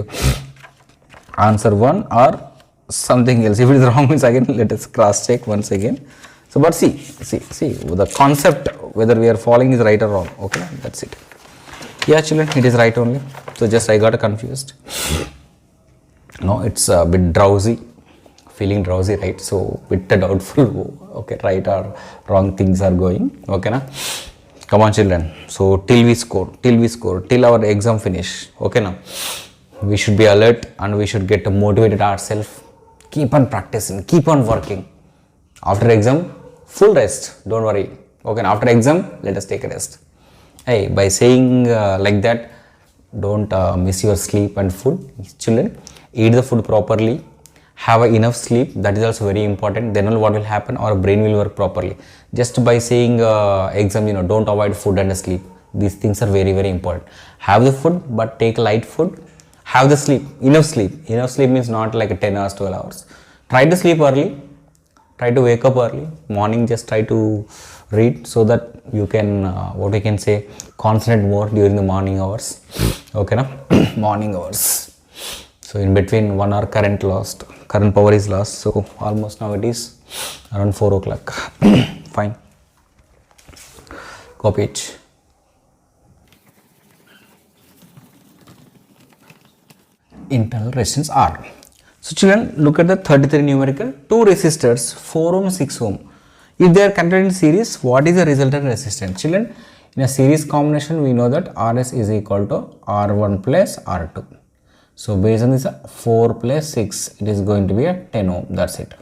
answer 1 or something else? If it is wrong means again let us cross check once again. So but see the concept whether we are following is right or wrong. Okay, that's it. Yeah children, it is right only. So just I got confused. No, it's a bit drowsy, feeling drowsy, right? So bit doubtful. Okay, right or wrong things are going. Okay na? Come on children. So till we score, till our exam finish. Okay now, we should be alert and we should get motivated ourselves. Keep on practicing, keep on working. After exam, full rest. Don't worry. Okay, now after exam, let us take a rest. Hey, by saying like that, don't miss your sleep and food. Children, eat the food properly. Have enough sleep. That is also very important. Then only what will happen, our brain will work properly. Just by saying exam, don't avoid food and sleep. These things are very, very important. Have the food, but take light food. Have the sleep, enough sleep. Enough sleep means not like 10 hours, 12 hours. Try to sleep early. Try to wake up early. Morning, just try to read so that you can, what we can say, concentrate more during the morning hours. Okay, na? Morning hours. So in between 1 hour current power is lost. So almost now it is around 4 o'clock. Fine. Copy it. Internal resistance R. So children, look at the 33 numerical. 2 resistors, 4 ohm, 6 ohm. If they are connected in series, what is the resultant resistance? Children, in a series combination, we know that RS is equal to R1 plus R2. So based on this 4 plus 6, it is going to be a 10 ohm. That's it.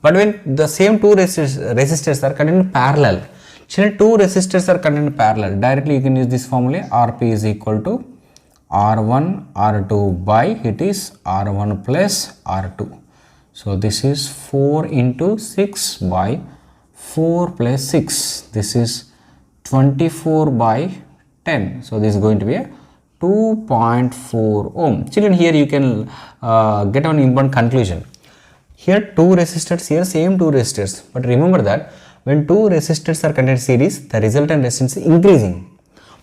But when the same 2 resistors are connected in parallel, children, 2 resistors are connected in parallel. Directly you can use this formula. RP is equal to R1 R2 by it is R1 plus R2. So this is 4 into 6 by 4 plus 6. This is 24 by 10. So this is going to be a 2.4 ohm. Children, here you can get an important conclusion. Here 2 resistors, here same 2 resistors. But remember that when 2 resistors are connected in series, the resultant resistance is increasing.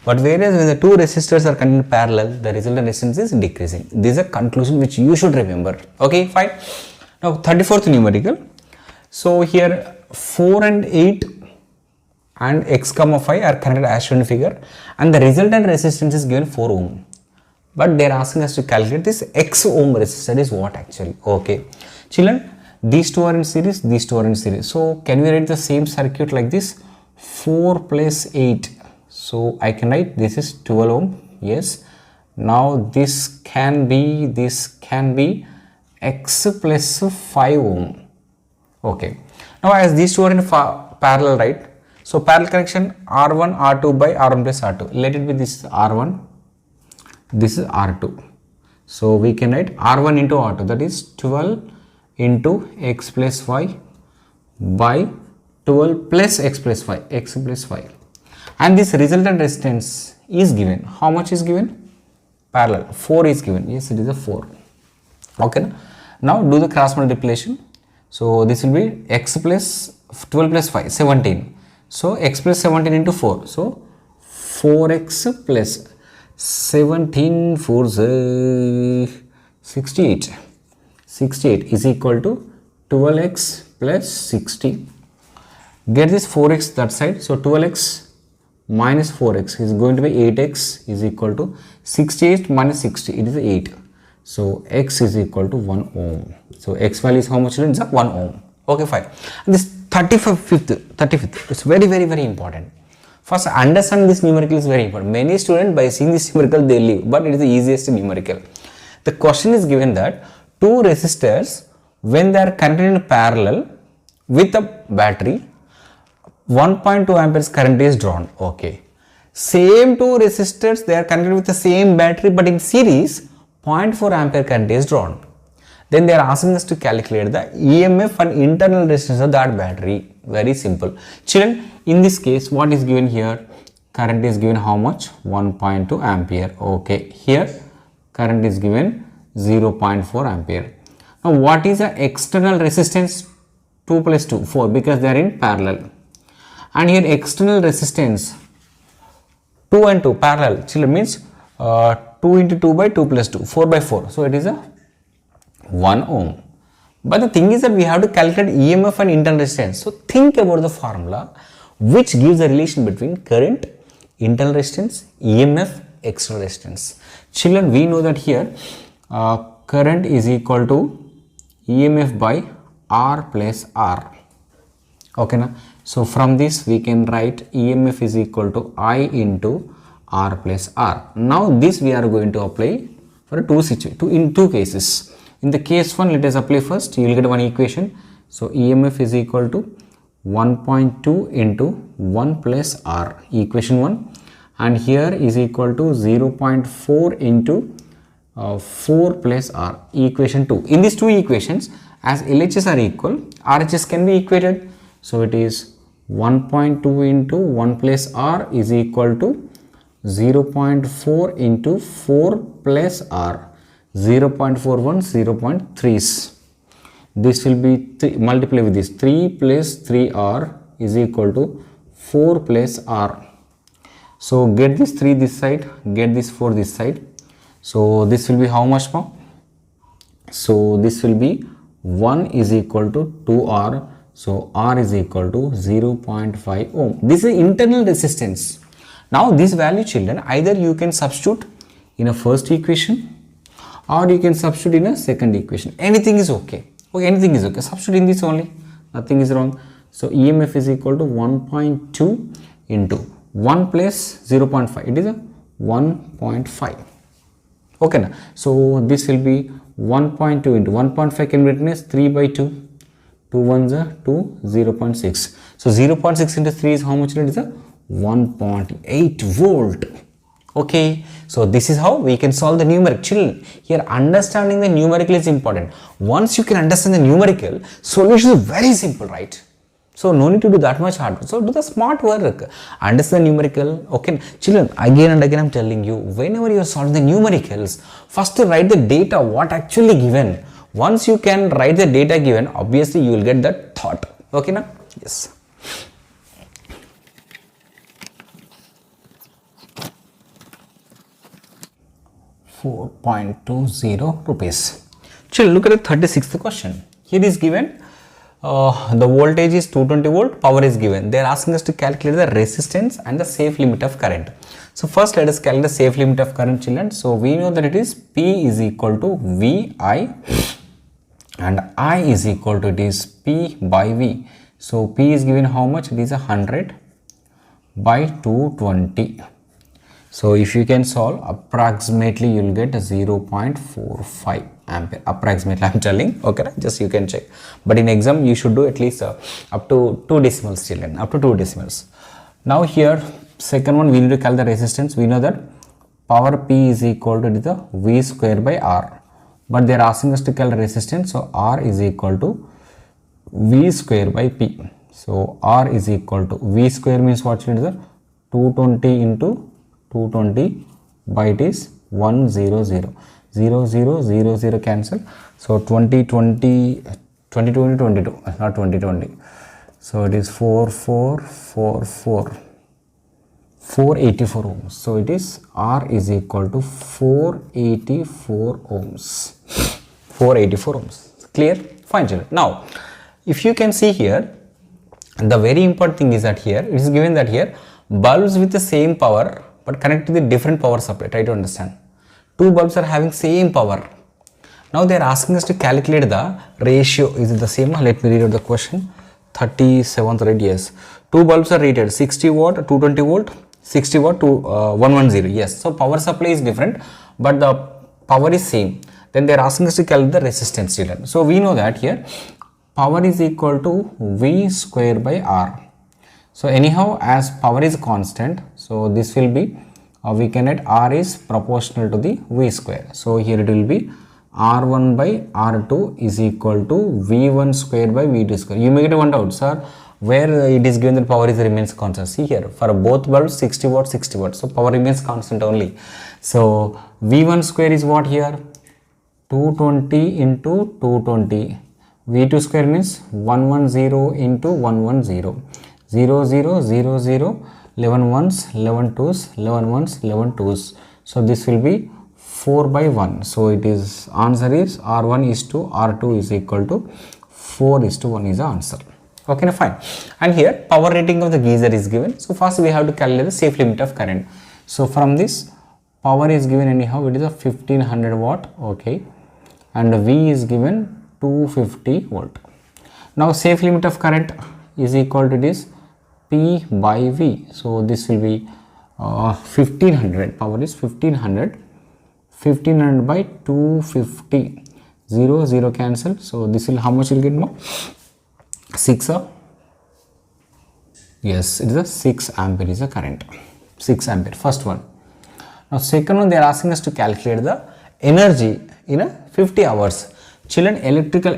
But whereas when the 2 resistors are connected in parallel, the resultant resistance is decreasing. This is a conclusion which you should remember. Okay, fine. Now 34th numerical. So here 4 and 8 and x comma 5 are connected as shown in figure, and the resultant resistance is given 4 ohm. But they are asking us to calculate this x ohm resistor is what actually. Okay, children, these two are in series, these two are in series. So can we write the same circuit like this? 4 plus 8. So I can write this is 12 ohm. Yes. Now this can be x plus 5 ohm. Okay. Now as these two are in parallel, right? So parallel connection R1 R2 by R1 plus R2. Let it be this R1. This is R2. So we can write R1 into R2, that is 12 into x plus 5 by 12 plus x plus 5, x plus 5. And this resultant resistance is given. How much is given? Parallel. 4 is given. Yes, it is a 4. Okay. Now do the cross multiplication. So this will be x plus 12 plus 5, 17. So x plus 17 into 4. So 4x plus 17 for 68. 68 is equal to 12x plus 60. Get this 4x that side. So 12x minus 4x is going to be 8x is equal to 68 minus 60. It is 8. So x is equal to 1 ohm. So x value is how much? It's 1 ohm. Okay, fine. And this 35th, it's very, very, very important. First, understand this numerical is very important. Many students, by seeing this numerical, they leave, but it is the easiest numerical. The question is given that 2 resistors, when they are connected in parallel with a battery, 1.2 amperes current is drawn. Okay. Same 2 resistors, they are connected with the same battery, but in series, 0.4 ampere current is drawn. Then they are asking us to calculate the EMF and internal resistance of that battery. Very simple. Children, in this case, what is given here? Current is given how much? 1.2 ampere. Okay. Here, current is given 0.4 ampere. Now, what is the external resistance? 2 plus 2, 4, because they are in parallel. And here external resistance 2 and 2 parallel. Children, means 2 into 2 by 2 plus 2, 4 by 4. So it is a 1 ohm. But the thing is that we have to calculate EMF and internal resistance. So think about the formula which gives the relation between current, internal resistance, EMF, external resistance. Children, we know that here current is equal to EMF by R plus R. Okay, na? So from this we can write EMF is equal to I into R plus R. Now this we are going to apply for in two cases. In the case 1, let us apply first. You will get one equation. So EMF is equal to 1.2 into 1 plus R, equation 1, and here is equal to 0.4 into 4 plus R, equation 2. In these two equations, as LHS are equal, RHS can be equated. So it is 1.2 into 1 plus R is equal to 0.4 into 4 plus R, 0.41, 0.3. This will be multiply with this 3 plus 3R is equal to 4 plus R. So get this 3 this side, get this 4 this side. So this will be how much more? So this will be 1 is equal to 2R. So R is equal to 0.5 ohm. This is internal resistance. Now this value, children, either you can substitute in a first equation or you can substitute in a second equation. Anything is okay. Okay, anything is okay. Substitute in this only. Nothing is wrong. So EMF is equal to 1.2 into 1 plus 0.5. It is a 1.5. Okay, na? So this will be 1.2 into 1.5 can be written as 3 by 2. 2 ones are 2, 0.6. So 0.6 into 3 is how much? It is a 1.8 volt. Okay, so this is how we can solve the numerical. Children, here understanding the numerical is important. Once you can understand the numerical, solution is very simple, right? So no need to do that much hard work. So do the smart work. Understand the numerical. Okay, children, again and again I'm telling you, whenever you are solving the numericals, first write the data what actually given. Once you can write the data given, obviously you will get that thought. Okay, na? Yes. ₹4.20. Children, look at the 36th question. Here is given the voltage is 220 volt, power is given. They are asking us to calculate the resistance and the safe limit of current. So first let us calculate the safe limit of current, children. So we know that it is P is equal to VI and I is equal to it is P by V. So P is given how much? It is 100 by 220. So if you can solve, approximately you will get 0.45 ampere. Approximately I am telling. Okay, just you can check. But in exam you should do at least up to 2 decimals, children. Up to 2 decimals. Now here second one we need to calculate the resistance. We know that power P is equal to the V square by R. But they are asking us to calculate resistance. So R is equal to V square by P. So R is equal to V square means what, children? 220 into 220 by it is 100. 0000 cancel. So 2020 22 not 2020. So it is 484 ohms. So it is R is equal to 484 ohms. 484 ohms. Clear? Fine, children. Now if you can see here, the very important thing is that here it is given that here bulbs with the same power but connected to the different power supply. Try to understand. Two bulbs are having same power. Now they are asking us to calculate the ratio. Is it the same? Let me read out the question. 37th read. Yes. Two bulbs are rated 60 watt, 220 volt, 60 watt to 110. Yes. So power supply is different, but the power is same. Then they are asking us to calculate the resistance, children. So we know that here power is equal to V square by R. So anyhow, as power is constant, so this will be we can add R is proportional to the V square. So here it will be R1 by R2 is equal to V1 square by V2 square. You may get one doubt, sir, where it is given that power is remains constant. See here, for both bulbs 60 watt, 60 watt. So power remains constant only. So V1 square is what here? 220 into 220. V2 square means 110 into 110. 0 0 0 0 11 ones, 11 twos, 11 ones, 11 twos. So this will be 4 by 1. So it is, answer is R1 is to R2 is equal to 4 is to 1 is the answer. Okay, now fine. And here power rating of the geyser is given. So first we have to calculate the safe limit of current. So from this, power is given anyhow, it is a 1500 watt. Okay, and V is given 250 volt. Now safe limit of current is equal to this P by V. So this will be 1500, power is 1500 by 250, 0 0 cancel. So this will, how much will get now? 6 yes, it is a 6 ampere is a current, 6 ampere, first one. Now second one, they are asking us to calculate the energy in a 50 hours. Children, electrical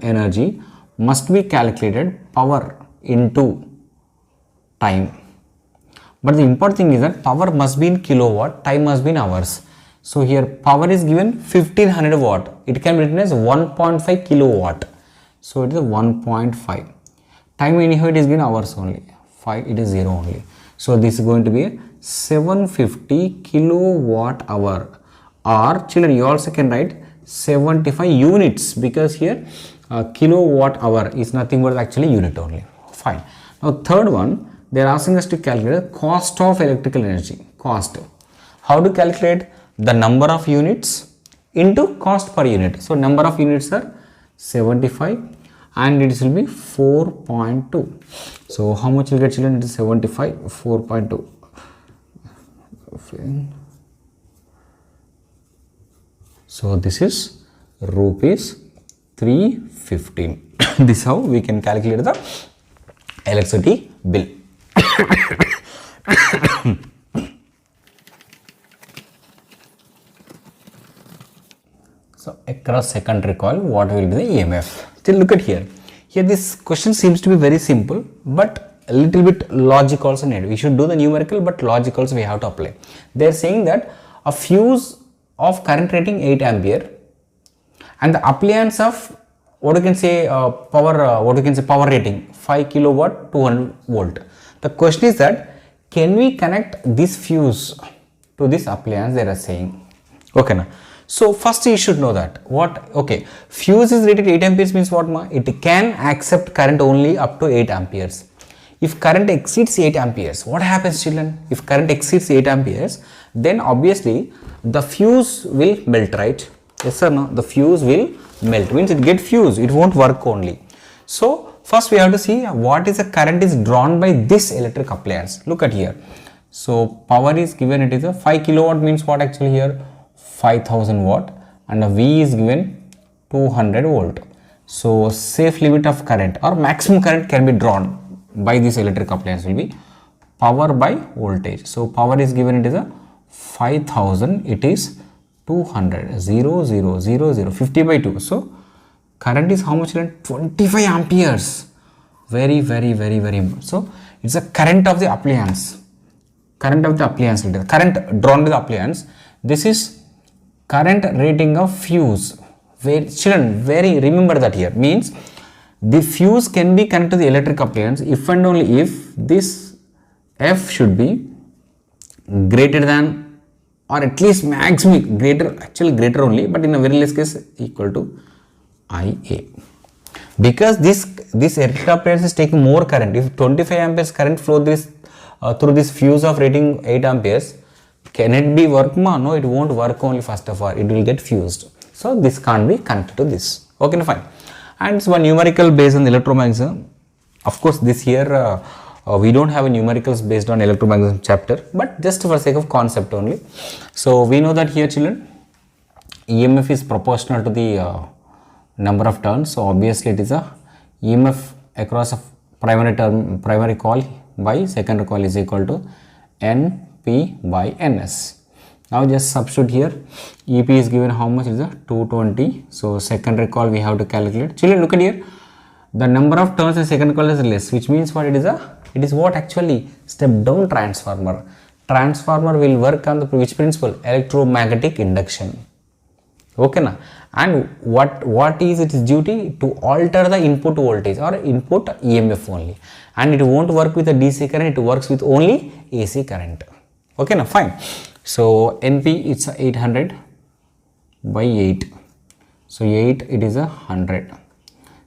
energy must be calculated power into time. But the important thing is that power must be in kilowatt, time must be in hours. So here power is given 1500 watt. It can be written as 1.5 kilowatt. So it is 1.5. Time anyhow it is given hours only. 5 it is 0 only. So this is going to be 750 kilowatt hour. Or children, you also can write 75 units, because here kilowatt hour is nothing but actually unit only. Fine. Now third one, they are asking us to calculate the cost of electrical energy. Cost. How to calculate? The number of units into cost per unit. So number of units are 75 and it will be 4.2. So how much will get, children? It is 75, 4.2. So this is rupees 315. This is how we can calculate the electricity bill. So across secondary coil, what will be the EMF? Still look at here. Here this question seems to be very simple, but a little bit logic also needed. We should do the numerical, but logic also we have to apply. They are saying that a fuse of current rating 8 ampere and the appliance of what you can say power rating 5 kilowatt 200 volt. The question is that can we connect this fuse to this appliance, they are saying. Okay now. So first you should know that okay, fuse is rated 8 amperes means what ma? It can accept current only up to 8 amperes. If current exceeds 8 amperes, what happens, children? If current exceeds 8 amperes, then obviously the fuse will melt, right? Yes or no? The fuse will melt, means it get fused, it won't work only. So first we have to see what is the current is drawn by this electric appliance. Look at here. So power is given, it is a 5 kilowatt means what actually here? 5000 watt, and a V is given 200 volt. So safe limit of current or maximum current can be drawn by this electric appliance will be power by voltage. So power is given, it is a 5000, it is 200, 0 0 0 0, 50 by 2. So current is how much? 25 amperes. Very important. So it's a current of the appliance. Current drawn to the appliance. This is current rating of fuse. Children, remember that here means the fuse can be connected to the electric appliance if and only if this F should be greater than or at least maximum greater only, but in a very less case equal to IA. Because this electric appliance is taking more current. If 25 amperes current flow through this fuse of rating 8 amperes, can it be work? No, it won't work only first of all. It will get fused. So this can't be connected to this. Okay, fine. And it's one numerical based on electromagnetism. Of course, this year we don't have a numericals based on electromagnetism chapter, but just for sake of concept only. So we know that here, children, EMF is proportional to the number of turns. So obviously it is a EMF across a primary coil by secondary coil is equal to NP by NS. Now just substitute here. EP is given how much is a 220. So secondary coil we have to calculate. Children, look at here. The number of turns in secondary coil is less, which means what it is it is what actually step down transformer. Transformer will work on the which principle? Electromagnetic induction. Okay na? And what is its duty? To alter the input voltage or input EMF only. And it won't work with a DC current, it works with only AC current. Okay na? Fine. So NP it's 800 by 8. So 8 it is 100.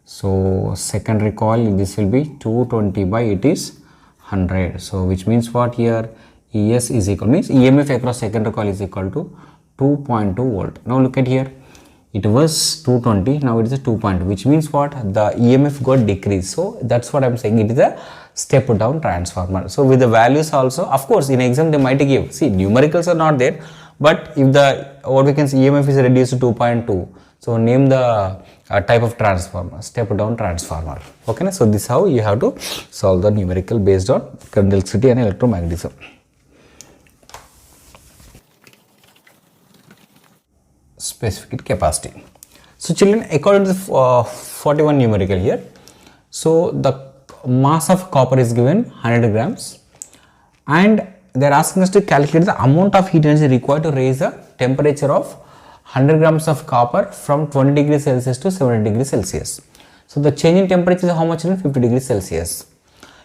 So secondary coil this will be 220 by it is 100. So which means what here, ES is equal, means EMF across secondary coil is equal to 2.2 volt. Now look at here, it was 220, now it is a 2.2, which means what, the EMF got decreased. So that's what I'm saying, it is a step down transformer. So with the values also, of course in exam they might give, see numericals are not there, but if the, what we can see, EMF is reduced to 2.2, so name the type of transformer, step down transformer. Okay, so this is how you have to solve the numerical based on current, electricity and electromagnetism. Specific capacity. So children, according to the 41 numerical here, so the mass of copper is given 100 grams and they are asking us to calculate the amount of heat energy required to raise the temperature of 100 grams of copper from 20 degrees Celsius to 70 degrees Celsius. So the change in temperature is how much? 50 degrees Celsius.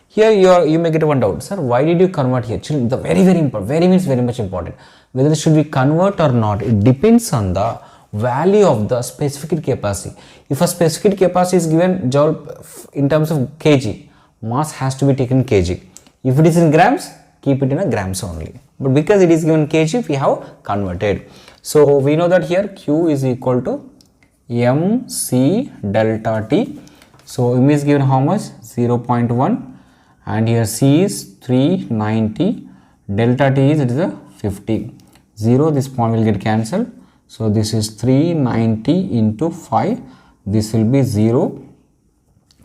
Here you may get one doubt, sir, why did you convert here? Children, the very important, very means very much important. Whether should we convert or not, it depends on the value of the specific capacity. If a specific capacity is given joule in terms of kg, mass has to be taken kg. If it is in grams, keep it in a grams only. But because it is given kg, we have converted. So we know that here Q is equal to mc delta T. So M is given how much? 0.1 and here C is 390, delta T is, it is a 50. 0, this point will get cancelled. So this is 390 into 5, this will be 0,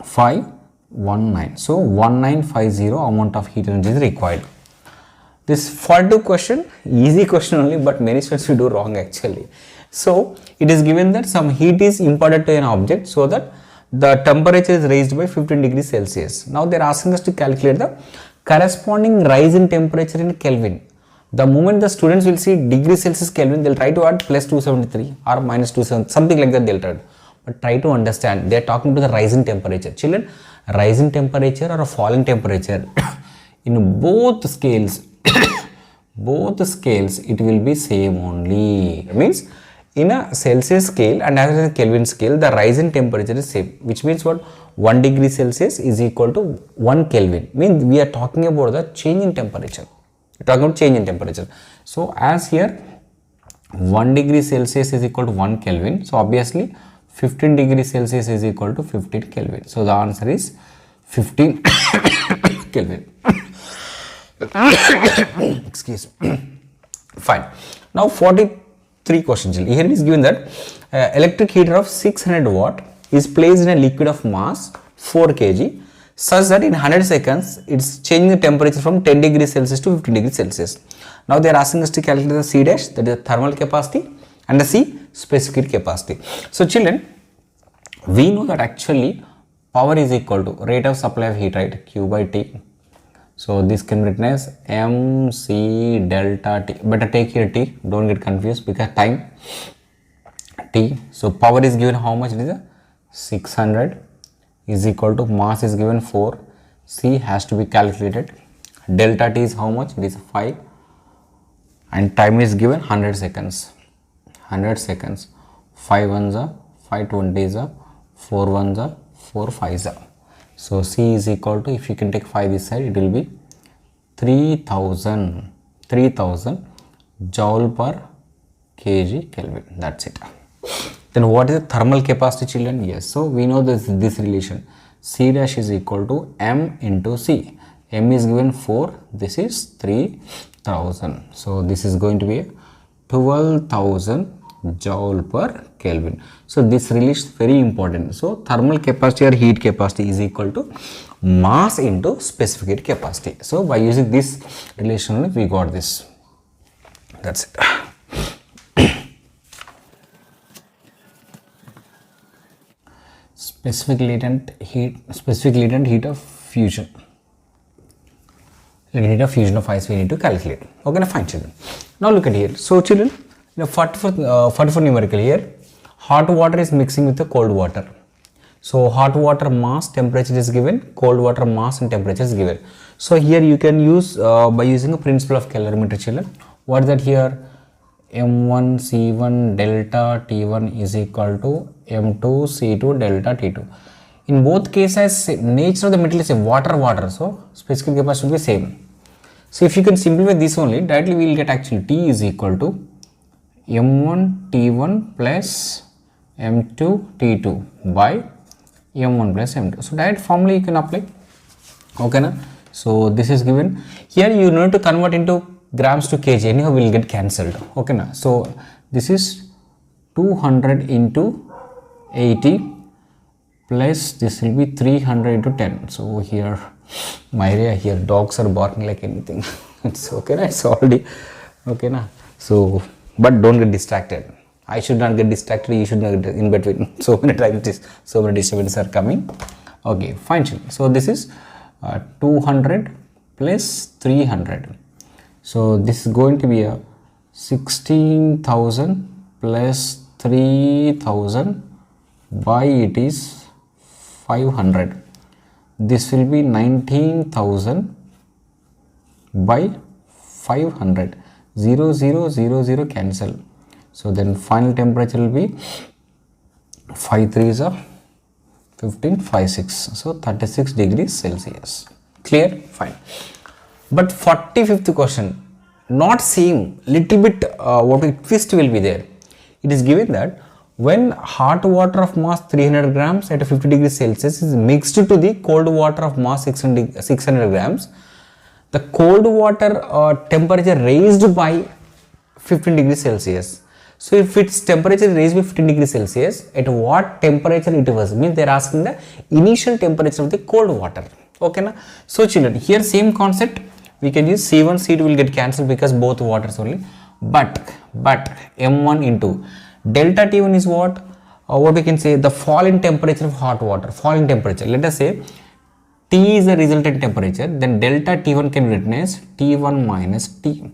5, 19. So 1950 amount of heat energy is required. This 42 question, easy question only, but many students will do wrong actually. So it is given that some heat is imparted to an object so that the temperature is raised by 15 degrees Celsius. Now they are asking us to calculate the corresponding rise in temperature in Kelvin. The moment the students will see degree Celsius Kelvin, they will try to add plus 273 or minus 270, something like that they will try. But try to understand, they are talking to the rise in temperature. Children, rise in temperature or a fall in temperature, in both scales, it will be same only. It means in a Celsius scale and as in a Kelvin scale, the rise in temperature is same, which means what, 1 degree Celsius is equal to 1 Kelvin. Means we are talking about the change in temperature. We are talking about change in temperature. So as here 1 degree Celsius is equal to 1 Kelvin. So obviously 15 degrees Celsius is equal to 15 Kelvin. So the answer is 15 Kelvin. Excuse me. Fine. Now 43 questions. Here it is given that electric heater of 600 watt is placed in a liquid of mass 4 kg such that in 100 seconds it's changing the temperature from 10 degrees Celsius to 15 degrees Celsius. Now they are asking us to calculate the C dash, that is the thermal capacity, and the C specific capacity. So children, we know that actually power is equal to rate of supply of heat, right, Q by T. So this can be written as mc delta T. Better take here T, don't get confused because time T. So power is given how much? It is 600 is equal to mass is given 4. C has to be calculated. Delta T is how much? It is 5 and time is given 100 seconds. 100 seconds. 5 ones are 5 20s are 4 ones are 4 5s are. So C is equal to, if you can take 5 this side, it will be 3000 joule per kg Kelvin. That's it. Then what is the thermal capacity, children? Yes, so we know this relation. C dash is equal to M into C. M is given 4, this is 3000. So this is going to be 12,000 joule per Kelvin. So this relation is very important. So thermal capacity or heat capacity is equal to mass into specific capacity. So by using this relation we got this. That's it. Specific latent heat of fusion. Heat of fusion of ice we need to calculate. Okay, now fine children. Now look at here. So children, 44 numerical here, hot water is mixing with the cold water. So hot water mass temperature is given, cold water mass and temperature is given. So here you can use by using a principle of calorimetry, children. What is that here? M1 C1 delta T1 is equal to M2 C2 delta T2. In both cases, nature of the material is water, so specific capacity will be same. So if you can simplify this only, directly we will get actually T is equal to M1 T1 plus M2 T2 by M1 plus M2. So direct formula you can apply. Okay na? So this is given. Here you need to convert into grams to kg, anyhow will get cancelled. Okay na? So this is 200 into 80 plus this will be 300 into 10. So here my area here dogs are barking like anything. It's okay na? It's already okay na? So but don't get distracted. I should not get distracted, you should not get in between. So many times so many disturbances are coming. Okay, fine. So this is 200 plus 300. So this is going to be a 16,000 plus 3,000 by it is 500. This will be 19,000 by 500. 0, 0, 0, 0 cancel. So then final temperature will be 5 3s are 15, 5 6. So 36 degrees Celsius. Clear? Fine. But 45th question, not same, little bit what a twist will be there. It is given that when hot water of mass 300 grams at 50 degrees Celsius is mixed to the cold water of mass 600 grams, the cold water temperature raised by 15 degrees Celsius. So if its temperature raised by 15 degrees Celsius, at what temperature it was? Means they are asking the initial temperature of the cold water. Okay na? So children, here same concept, we can use C1, C2 will get cancelled because both waters only. But M1 into delta T1 is what? What we can say, the fall in temperature of hot water, fall in temperature. Let us say T is the resultant temperature, then delta T1 can be written as T1 minus T.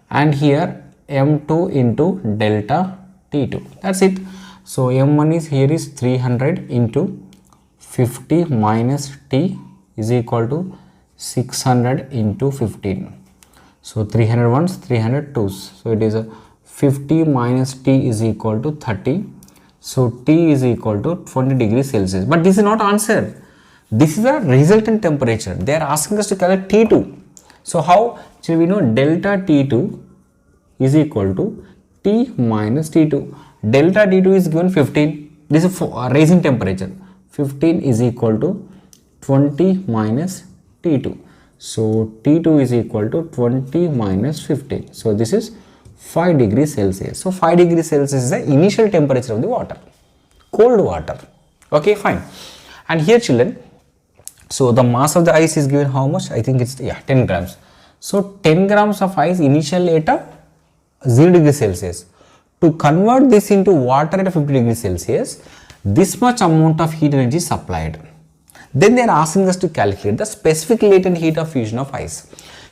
And here M2 into delta T2. That's it. So M1 is here is 300 into 50 minus T is equal to 600 into 15. So 300 ones, 300 twos. So it is a 50 minus T is equal to 30. So T is equal to 20 degrees Celsius. But this is not answer. This is a resultant temperature. They are asking us to calculate T2. So how? So we know delta T2 is equal to T minus T2. Delta T2 is given 15. This is for raising temperature. 15 is equal to 20 minus T2. So T2 is equal to 20 minus 15. So this is 5 degrees Celsius. So 5 degrees Celsius is the initial temperature of the water, cold water. Okay, fine. And here children, so the mass of the ice is given how much? I think it's 10 grams. So 10 grams of ice initially at a 0 degrees Celsius. To convert this into water at 50 degrees Celsius, this much amount of heat energy is supplied. Then they are asking us to calculate the specific latent heat of fusion of ice.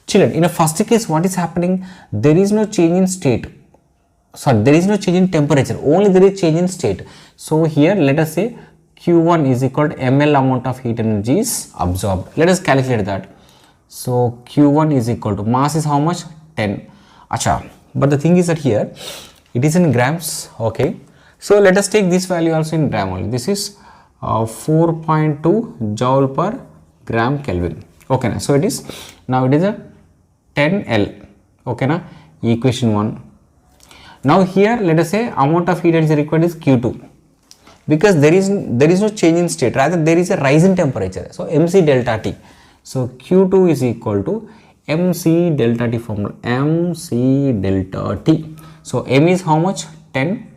Children, in a first case, what is happening? There is no change in state. Sorry, there is no change in temperature. Only there is change in state. So here, let us say Q1 is equal to ml amount of heat energy is absorbed. Let us calculate that. So Q1 is equal to mass is how much? 10. Acha. But the thing is that here it is in grams. Okay. So let us take this value also in gram only. This is 4.2 joule per gram Kelvin. Okay na? So it is now it is a 10L. Okay na? Equation 1. Now here let us say amount of heat energy required is Q2, because there is no change in state, rather there is a rise in temperature. So MC delta T. So Q2 is equal to MC delta T formula, MC delta T. So M is how much? 10.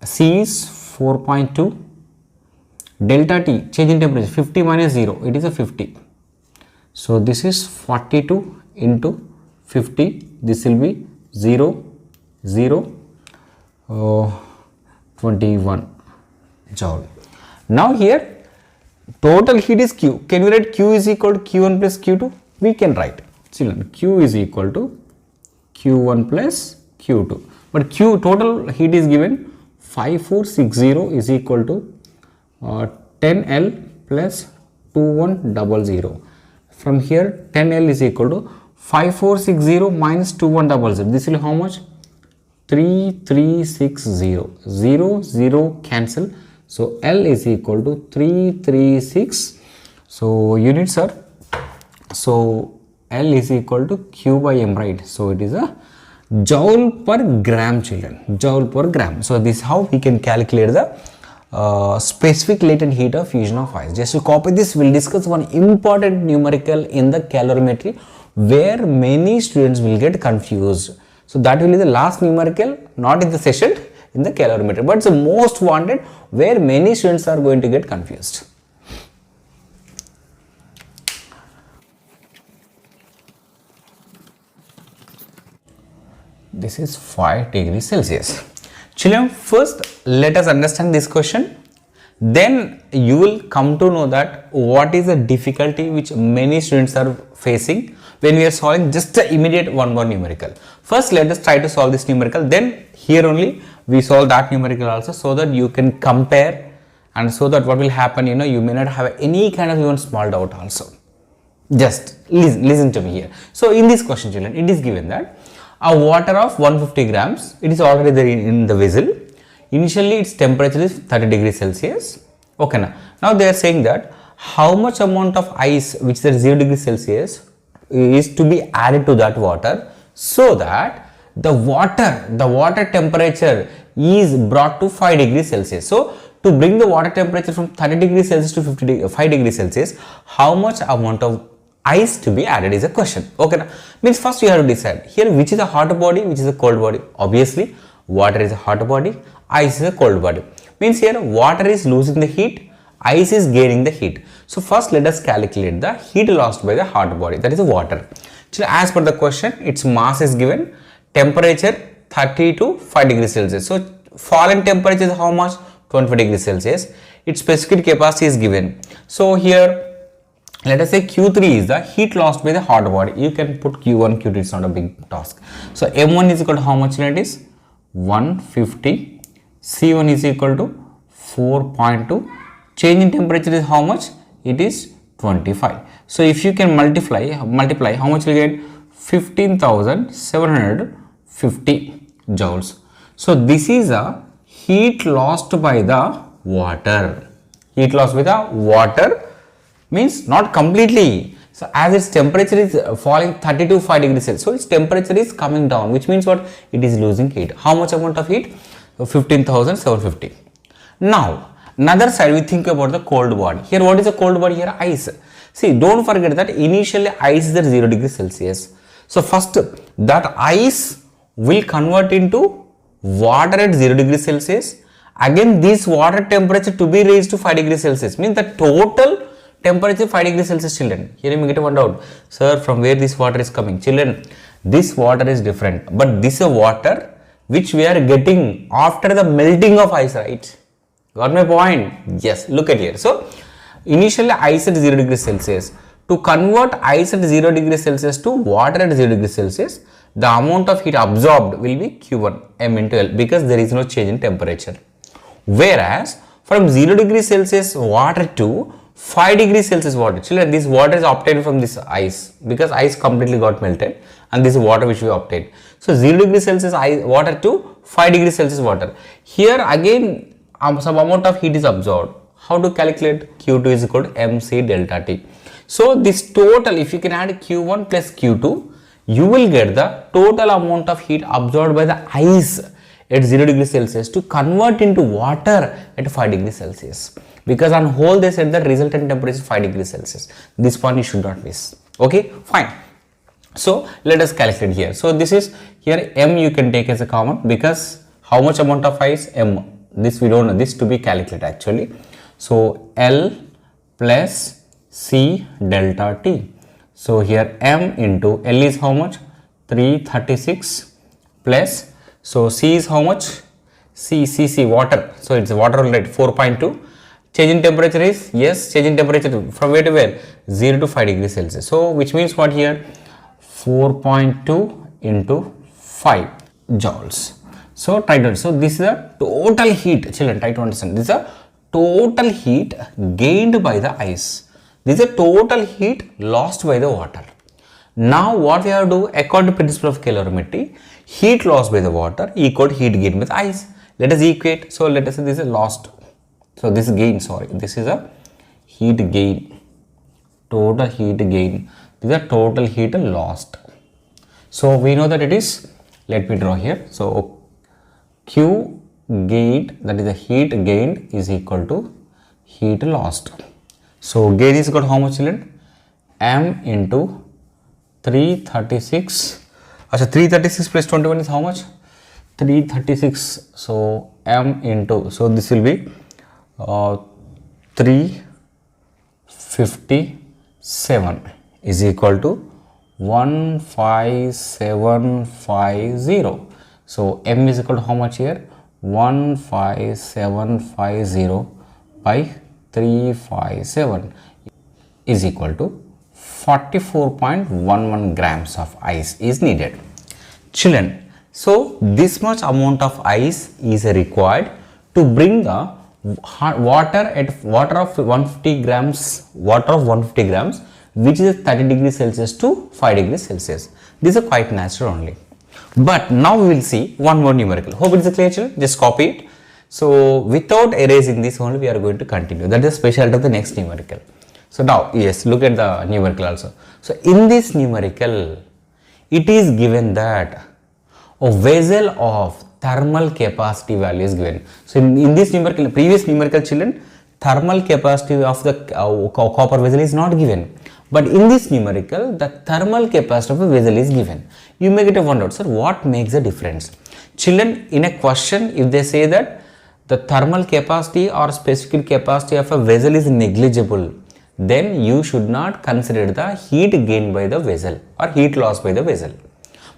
C is 4.2. Delta T, change in temperature, 50 minus 0, it is a 50. So this is 42 into 50, this will be 0, 0, 21 joule. Now here total heat is Q. Can we write Q is equal to Q1 plus Q2? We can write. Children, Q is equal to Q1 plus Q2. But Q total heat is given 5460 is equal to 10L plus 2100. From here 10L is equal to 5460 minus 2100. This will be how much? 3360. 0, 0 cancel. So L is equal to 336. So units are, so L is equal to Q by M, right? So it is a joule per gram, children. Joule per gram. So this is how we can calculate the specific latent heat of fusion of ice. Just to copy this, we'll discuss one important numerical in the calorimetry where many students will get confused. So that will be the last numerical, not in the session, in the calorimetry, but it's the most wanted where many students are going to get confused. This is 5 degrees Celsius. Children, first let us understand this question. Then you will come to know that what is the difficulty which many students are facing when we are solving just the immediate one more numerical. First let us try to solve this numerical, then here only we solve that numerical also, so that you can compare, and so that what will happen, you know, you may not have any kind of even small doubt also. Just listen to me here. So in this question, children, it is given that a water of 150 grams, it is already there in the vessel. Initially its temperature is 30 degrees Celsius. Okay, now they are saying that how much amount of ice which is 0 degrees Celsius is to be added to that water, so that the water temperature is brought to 5 degrees Celsius. So to bring the water temperature from 30 degrees Celsius to 5 degrees Celsius, how much amount of ice to be added is a question. Okay, means first you have to decide here which is a hot body, which is a cold body. Obviously water is a hot body, ice is a cold body. Means here water is losing the heat, ice is gaining the heat. So first let us calculate the heat lost by the hot body, that is the water. So as per the question, its mass is given, temperature 30 to 5 degrees Celsius. So fallen temperature is how much? 25 degrees Celsius. Its specific capacity is given. So here let us say Q3 is the heat lost by the hot body. You can put Q1, Q2, it's not a big task. So M1 is equal to how much it is? 150. C1 is equal to 4.2. Change in temperature is how much? It is 25. So if you can multiply, how much will you get? 15,750 joules. So this is a heat lost by the water. Heat lost by the water means not completely. So as its temperature is falling 30 to 5 degrees Celsius, so its temperature is coming down, which means what? It is losing heat. How much amount of heat? 15,750. Now another side we think about the cold body. Here what is a cold body? Here ice. See, don't forget that initially ice is at 0 degrees Celsius. So first that ice will convert into water at 0 degrees Celsius. Again this water temperature to be raised to 5 degrees Celsius, means the total temperature 5 degrees Celsius. Children, here you may get one doubt, sir, from where this water is coming? Children, this water is different, but this is a water which we are getting after the melting of ice, right? Got my point? Yes, look at here. So initially ice at 0 degrees Celsius. To convert ice at 0 degrees Celsius to water at 0 degrees Celsius, the amount of heat absorbed will be Q1 M into L, because there is no change in temperature. Whereas from 0 degrees Celsius water to 5 degrees Celsius water, children, this water is obtained from this ice, because ice completely got melted, and this is water which we obtained. So 0 degrees Celsius water to 5 degrees Celsius water. Here again some amount of heat is absorbed. How to calculate? Q2 is equal to MC delta T. So this total, if you can add Q1 plus Q2, you will get the total amount of heat absorbed by the ice at 0 degrees Celsius to convert into water at 5 degrees Celsius. Because on whole they said that resultant temperature is 5 degrees Celsius. This point you should not miss. Okay, fine. So let us calculate here. So this is here M you can take as a common, because how much amount of ice? M. This we don't know, this to be calculated actually. So L plus C delta T. So here M into L is how much? 336 plus, so C is how much? C water. So it's water rate 4.2. Change in temperature is, yes, change in temperature from where to where? 0 to 5 degrees Celsius. So which means what here? 4.2 into 5 joules. So try to, so this is the total heat, children, try to understand. This is a total heat gained by the ice. This is a total heat lost by the water. Now what we have to do, according to principle of calorimetry, heat loss by the water equal to heat gain by the ice. Let us equate. So let us say this is lost. So this is gain, sorry, this is a heat gain, total heat gain. This is a total heat lost. So we know that it is, let me draw here. So Q gained, that is the heat gained, is equal to heat lost. So gain is equal to how much, children? M into 336. Achha, 336 plus 21 is how much? 336. So M into, so this will be 357 is equal to 15750. So M is equal to how much here? 15750 by 357 is equal to 44.11 grams of ice is needed. Children, so this much amount of ice is required to bring the water of 150 grams, which is 30 degrees Celsius to 5 degrees Celsius. These are quite natural only. But now we will see one more numerical. Hope it is clear, children. Just copy it. So without erasing this only, we are going to continue. That is the specialty of the next numerical. So now, yes, look at the numerical also. So in this numerical, it is given that a vessel of thermal capacity value is given. So in this numerical, previous numerical, children, thermal capacity of the copper vessel is not given. But in this numerical, the thermal capacity of a vessel is given. You may get a wonder, sir, what makes the difference? Children, in a question, if they say that the thermal capacity or specific capacity of a vessel is negligible, then you should not consider the heat gained by the vessel or heat loss by the vessel.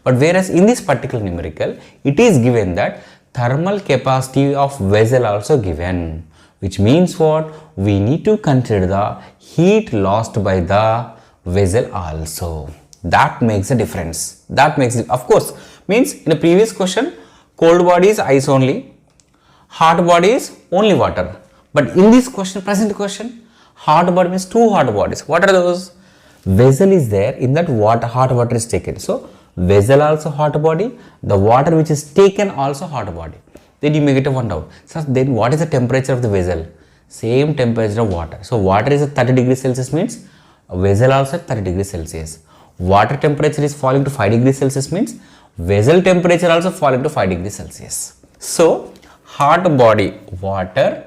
But whereas in this particular numerical, it is given that thermal capacity of vessel also given, which means what? We need to consider the heat lost by the vessel also. That makes a difference. That makes it, of course, means in the previous question, cold body is ice only, hot body is only water. But in this question, present question, hot body means two hot bodies. What are those? Vessel is there, in that water, hot water is taken. So vessel also hot body, the water which is taken also hot body. Then you may get a one doubt. So then what is the temperature of the vessel? Same temperature of water. So water is at 30 degrees Celsius means vessel also at 30 degrees Celsius. Water temperature is falling to 5 degrees Celsius means vessel temperature also falling to 5 degrees Celsius. So hot body water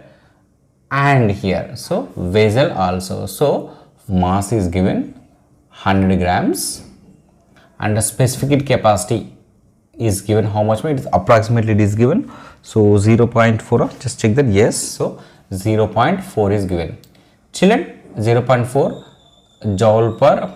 and here, so vessel also. So mass is given 100 grams and the specific capacity is given how much? It is approximately it is given. So 0.4, just check that, yes. So 0.4 is given. Children, 0.4 joule per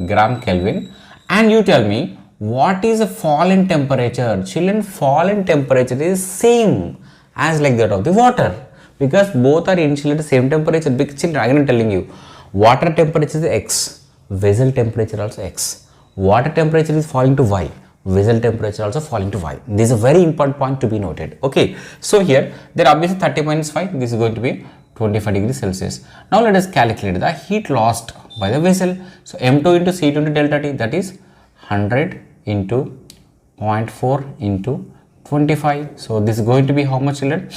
gram Kelvin. And you tell me, what is a fall in temperature? Children, fall in temperature is same as like that of the water, because both are initially at the same temperature. Because children, again I am telling you, water temperature is X, vessel temperature also X. Water temperature is falling to Y, vessel temperature also falling to Y. This is a very important point to be noted. Okay, so here there obviously 30 minus 5, this is going to be 25 degrees Celsius. Now let us calculate the heat lost by the vessel. So M2 into C2 into delta T, that is 100 into 0.4 into 25. So this is going to be how much, children?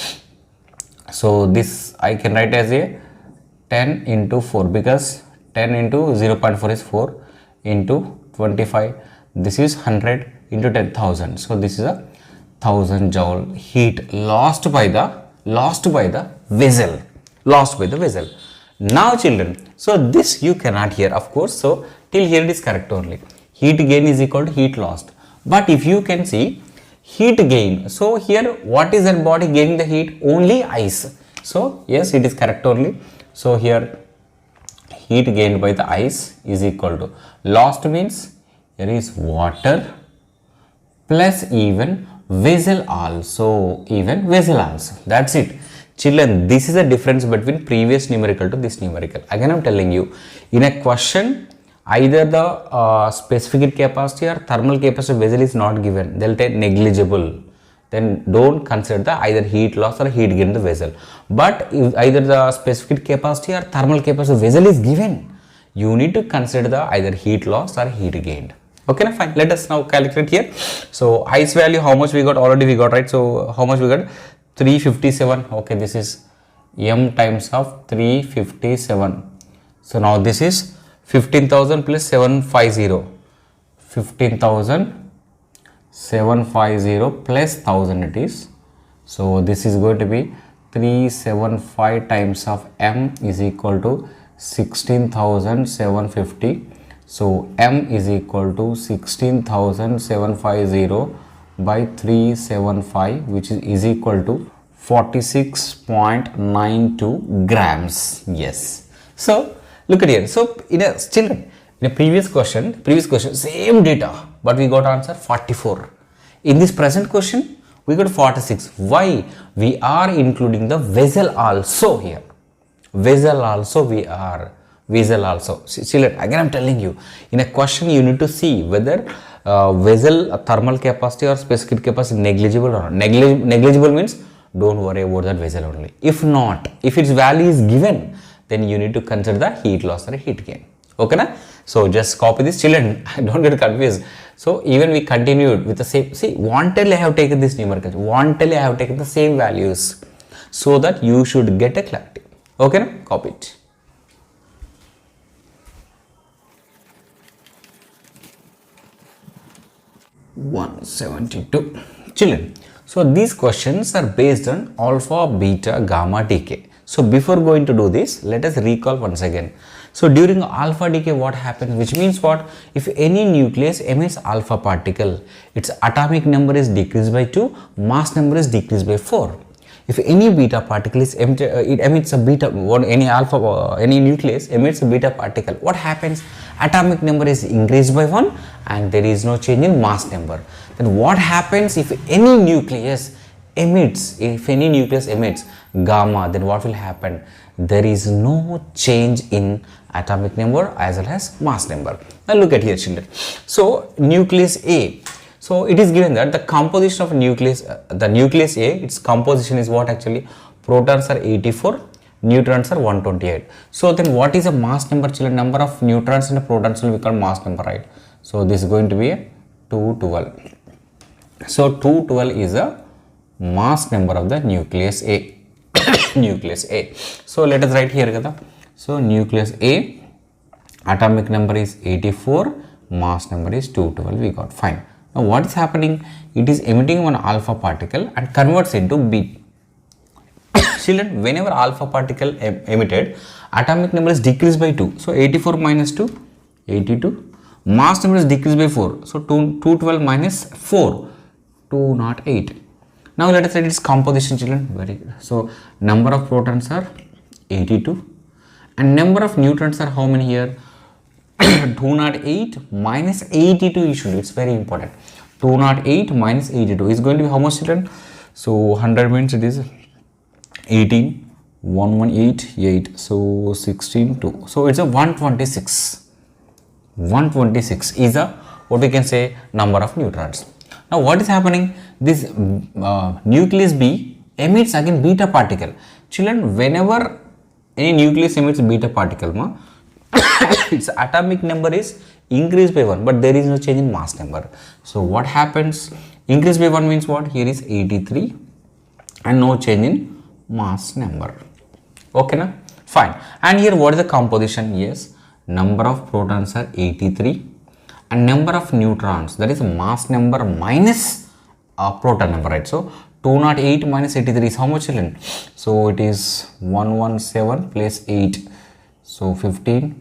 So this I can write as a 10 into 4, because 10 into 0.4 is 4 into 25. This is 100 into 10,000. So this is a 1000 joule heat lost by the vessel. Now children, so this you cannot hear, of course. So till here it is correct only. Heat gain is equal to heat lost. But if you can see heat gain, so here what is that body gaining the heat? Only ice. So yes, it is correct only. So here heat gained by the ice is equal to lost means here is water plus even vessel also, that's it. Children, this is the difference between previous numerical to this numerical. Again I am telling you, in a question either the specific capacity or thermal capacity of vessel is not given, they will take negligible, then don't consider the either heat loss or heat gain in the vessel. But if either the specific capacity or thermal capacity of vessel is given, you need to consider the either heat loss or heat gained. Okay, now fine. Let us now calculate here. So I's value, how much we got? Already we got, right? So how much we got? 357. Okay, this is m times of 357. So now this is 15,000 plus 750. 15,750 plus 1000 it is. So this is going to be 375 times of m is equal to 16,750. So m is equal to 16,750 by 375, which is equal to 46.92 grams. Yes. So look at here. So in a previous question, same data, but we got answer 44. In this present question, we got 46. Why? We are including the vessel also here. Vessel also we are. Vessel also. Children, again I am telling you, in a question you need to see whether vessel thermal capacity or specific capacity negligible or not. Negligible means don't worry about that vessel only. If not, if its value is given, then you need to consider the heat loss or heat gain. Okay na? So just copy this, children. Don't get confused. So even we continued with the same. See, voluntarily I have taken this numericals. Voluntarily I have taken the same values so that you should get a clarity. Okay na? Copy it. (172) Children, so these questions are based on alpha, beta, gamma decay. So before going to do this, let us recall once again. So during alpha decay, what happens? Which means what? If any nucleus emits alpha particle, its atomic number is decreased by 2, mass number is decreased by 4. If any beta particle is it emits a beta, any nucleus emits a beta particle, what happens? Atomic number is increased by 1 and there is no change in mass number. Then what happens if any nucleus emits gamma? Then what will happen? There is no change in atomic number as well as mass number. Now look at here, children. So nucleus A. So it is given that the composition of nucleus, the nucleus A, its composition is what actually? Protons are 84, neutrons are 128. So then what is the mass number, children? Number of neutrons and protons will become mass number, right? So this is going to be a 212. So 212 is a mass number of the nucleus A. Nucleus A. So let us write here. So nucleus A, atomic number is 84, mass number is 212. We got fine. Now what is happening? It is emitting one alpha particle and converts into beta. Children, whenever alpha particle emitted, atomic number is decreased by 2. So 84 minus 2, 82. Mass number is decreased by 4. So 212 minus 4, 208. Now let us write its composition, children. Very good. So number of protons are 82 and number of neutrons are how many here? 208 minus 82 you should do. It's very important. 208 minus 82 is going to be how much, children? So 100 means it is 18, 1188, so 16, 2. So it's a 126. 126 is a what we can say number of neutrons. Now what is happening? This nucleus B emits again beta particle. Children, whenever any nucleus emits beta particle, its atomic number is increased by 1, but there is no change in mass number. So what happens? Increased by 1 means what? Here is 83 and no change in mass number. Okay na? Fine. And here what is the composition? Yes, number of protons are 83 and number of neutrons, that is mass number minus proton number, right? So 208 minus 83 is how much, children? So it is 117 plus 8, so 15.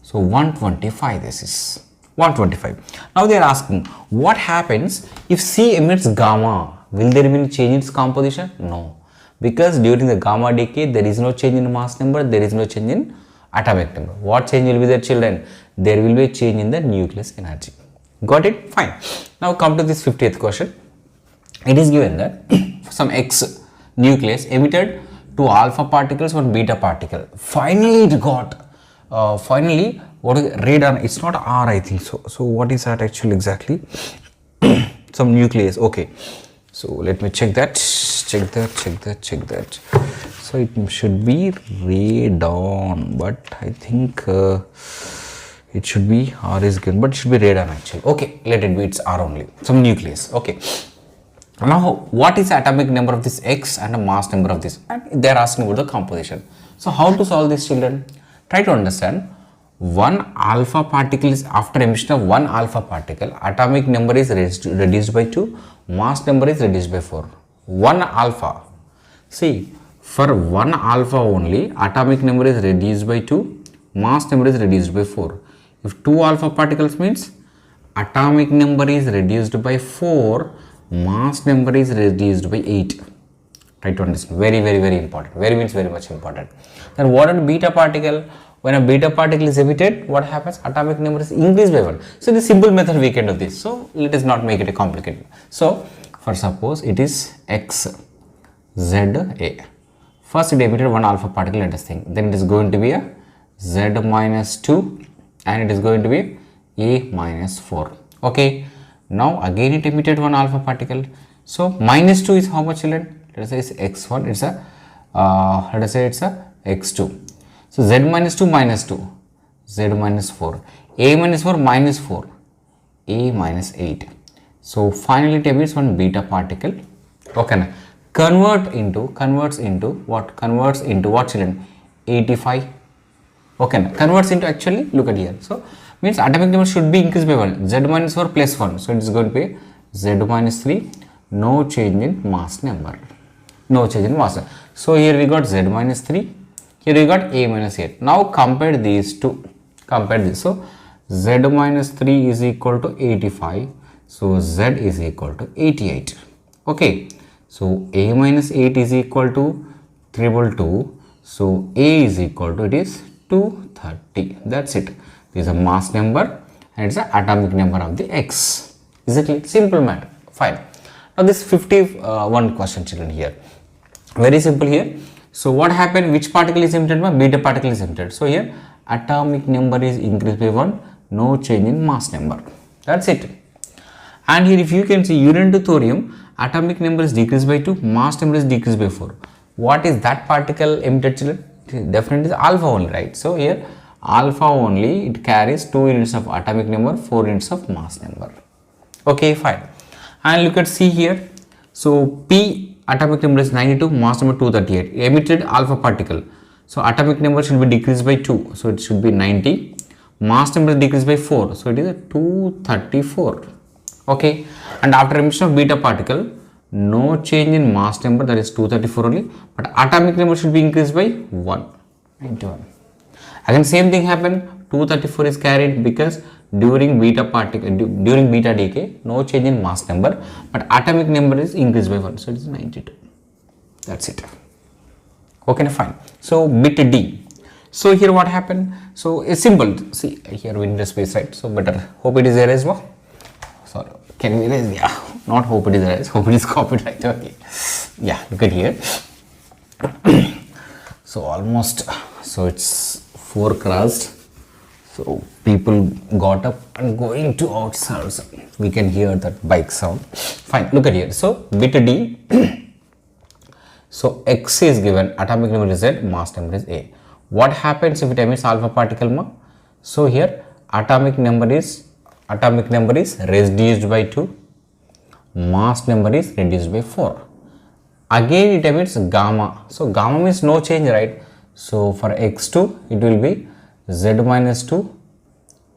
So 125, this is 125. Now they are asking, what happens if C emits gamma? Will there be any change in its composition? No, because during the gamma decay, there is no change in mass number, there is no change in atomic number. What change will be there, children? There will be a change in the nucleus energy. Got it? Fine. Now come to this 50th question. It is given that some X nucleus emitted 2 alpha particles, 1 beta particle. Finally it got finally what is radon? It's not R, I think so. So what is that actually exactly? Some nucleus. Okay, so let me check that. So it should be radon, but I think it should be R is given, but it should be radon actually. Okay, let it be, it's R only, some nucleus. Okay. Now, what is the atomic number of this X and the mass number of this? And they are asking about the composition. So, how to solve this, children? Try to understand. One alpha particle is, after emission of one alpha particle, atomic number is reduced by 2, mass number is reduced by 4. One alpha. See, for one alpha only, atomic number is reduced by 2, mass number is reduced by 4. If 2 alpha particles means atomic number is reduced by 4, mass number is reduced by 8. Try to understand. Very, very, very important. Very means very much important. Then what are beta particle? When a beta particle is emitted, what happens? Atomic number is increased by 1. So, the simple method we can do this. So, let us not make it a complicated. So, for suppose it is X, Z, A. First it emitted one alpha particle, let us think. Then it is going to be a Z minus 2 and it is going to be A minus 4. Okay. Now again it emitted one alpha particle. So minus 2 is how much, children? Let us say it's X1, it's a let us say it's a X2. So Z minus 2 minus 2, Z minus 4, A minus 4 minus 4, A minus 8. So finally it emits one beta particle. Okay. Converts into what? Converts into what, children? 85. Okay. Converts into, actually look at here. So means atomic number should be increased by 1. Z minus 4 plus 1. So it is going to be Z minus 3. No change in mass number. No change in mass number. So here we got Z minus 3. Here we got A minus 8. Now compare these two. Compare this. So Z minus 3 is equal to 85. So Z is equal to 88. Okay. So A minus 8 is equal to 222. So A is equal to, it is 230. That's it. This is a mass number and it's the atomic number of the X. Is it clear? Simple matter. Fine. Now this 51 question, children, here. Very simple here. So what happened? Which particle is emitted? Beta particle is emitted. So here atomic number is increased by 1. No change in mass number. That's it. And here if you can see urine to thorium, atomic number is decreased by 2. Mass number is decreased by 4. What is that particle emitted, children? Definitely is alpha only, right? So here alpha only, it carries 2 units of atomic number, 4 units of mass number. Okay, fine. And look at C here. So P atomic number is 92, mass number 238. Emitted alpha particle. So atomic number should be decreased by 2. So it should be 90. Mass number is decreased by 4. So it is a 234. Okay. And after emission of beta particle, no change in mass number, that is 234 only. But atomic number should be increased by 1. 91. Again same thing happened. 234 is carried because during beta decay, no change in mass number, but atomic number is increased by 1. So it is 92. That's it. Okay, fine. So bit D. So here what happened? So a symbol. See here we need a space, right? So better hope it is erased. Sorry, can we erase? Yeah, not hope it is erased. Hope it is copied, right? Okay. Yeah, look at here. So almost. So it's 4 crossed. So people got up and going to outside. So we can hear that bike sound. Fine. Look at here. So bit D. So X is given. Atomic number is Z. Mass number is A. What happens if it emits alpha particle? So here atomic number is reduced by 2. Mass number is reduced by 4. Again it emits gamma. So gamma means no change, right? So for X2 it will be Z minus 2,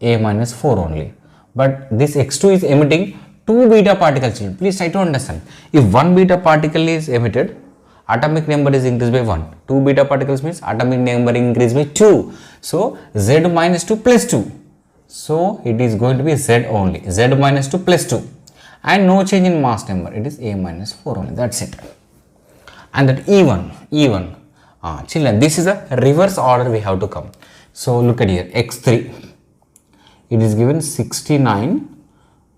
A minus 4 only. But this X2 is emitting 2 beta particles. Please try to understand. If 1 beta particle is emitted, atomic number is increased by 1. 2 beta particles means atomic number increased by 2. So Z minus 2 plus 2. So it is going to be Z only. Z minus 2 plus 2. And no change in mass number. It is A minus 4 only. That's it. And that even. Children, this is a reverse order we have to come. So look at here, X3, it is given 69,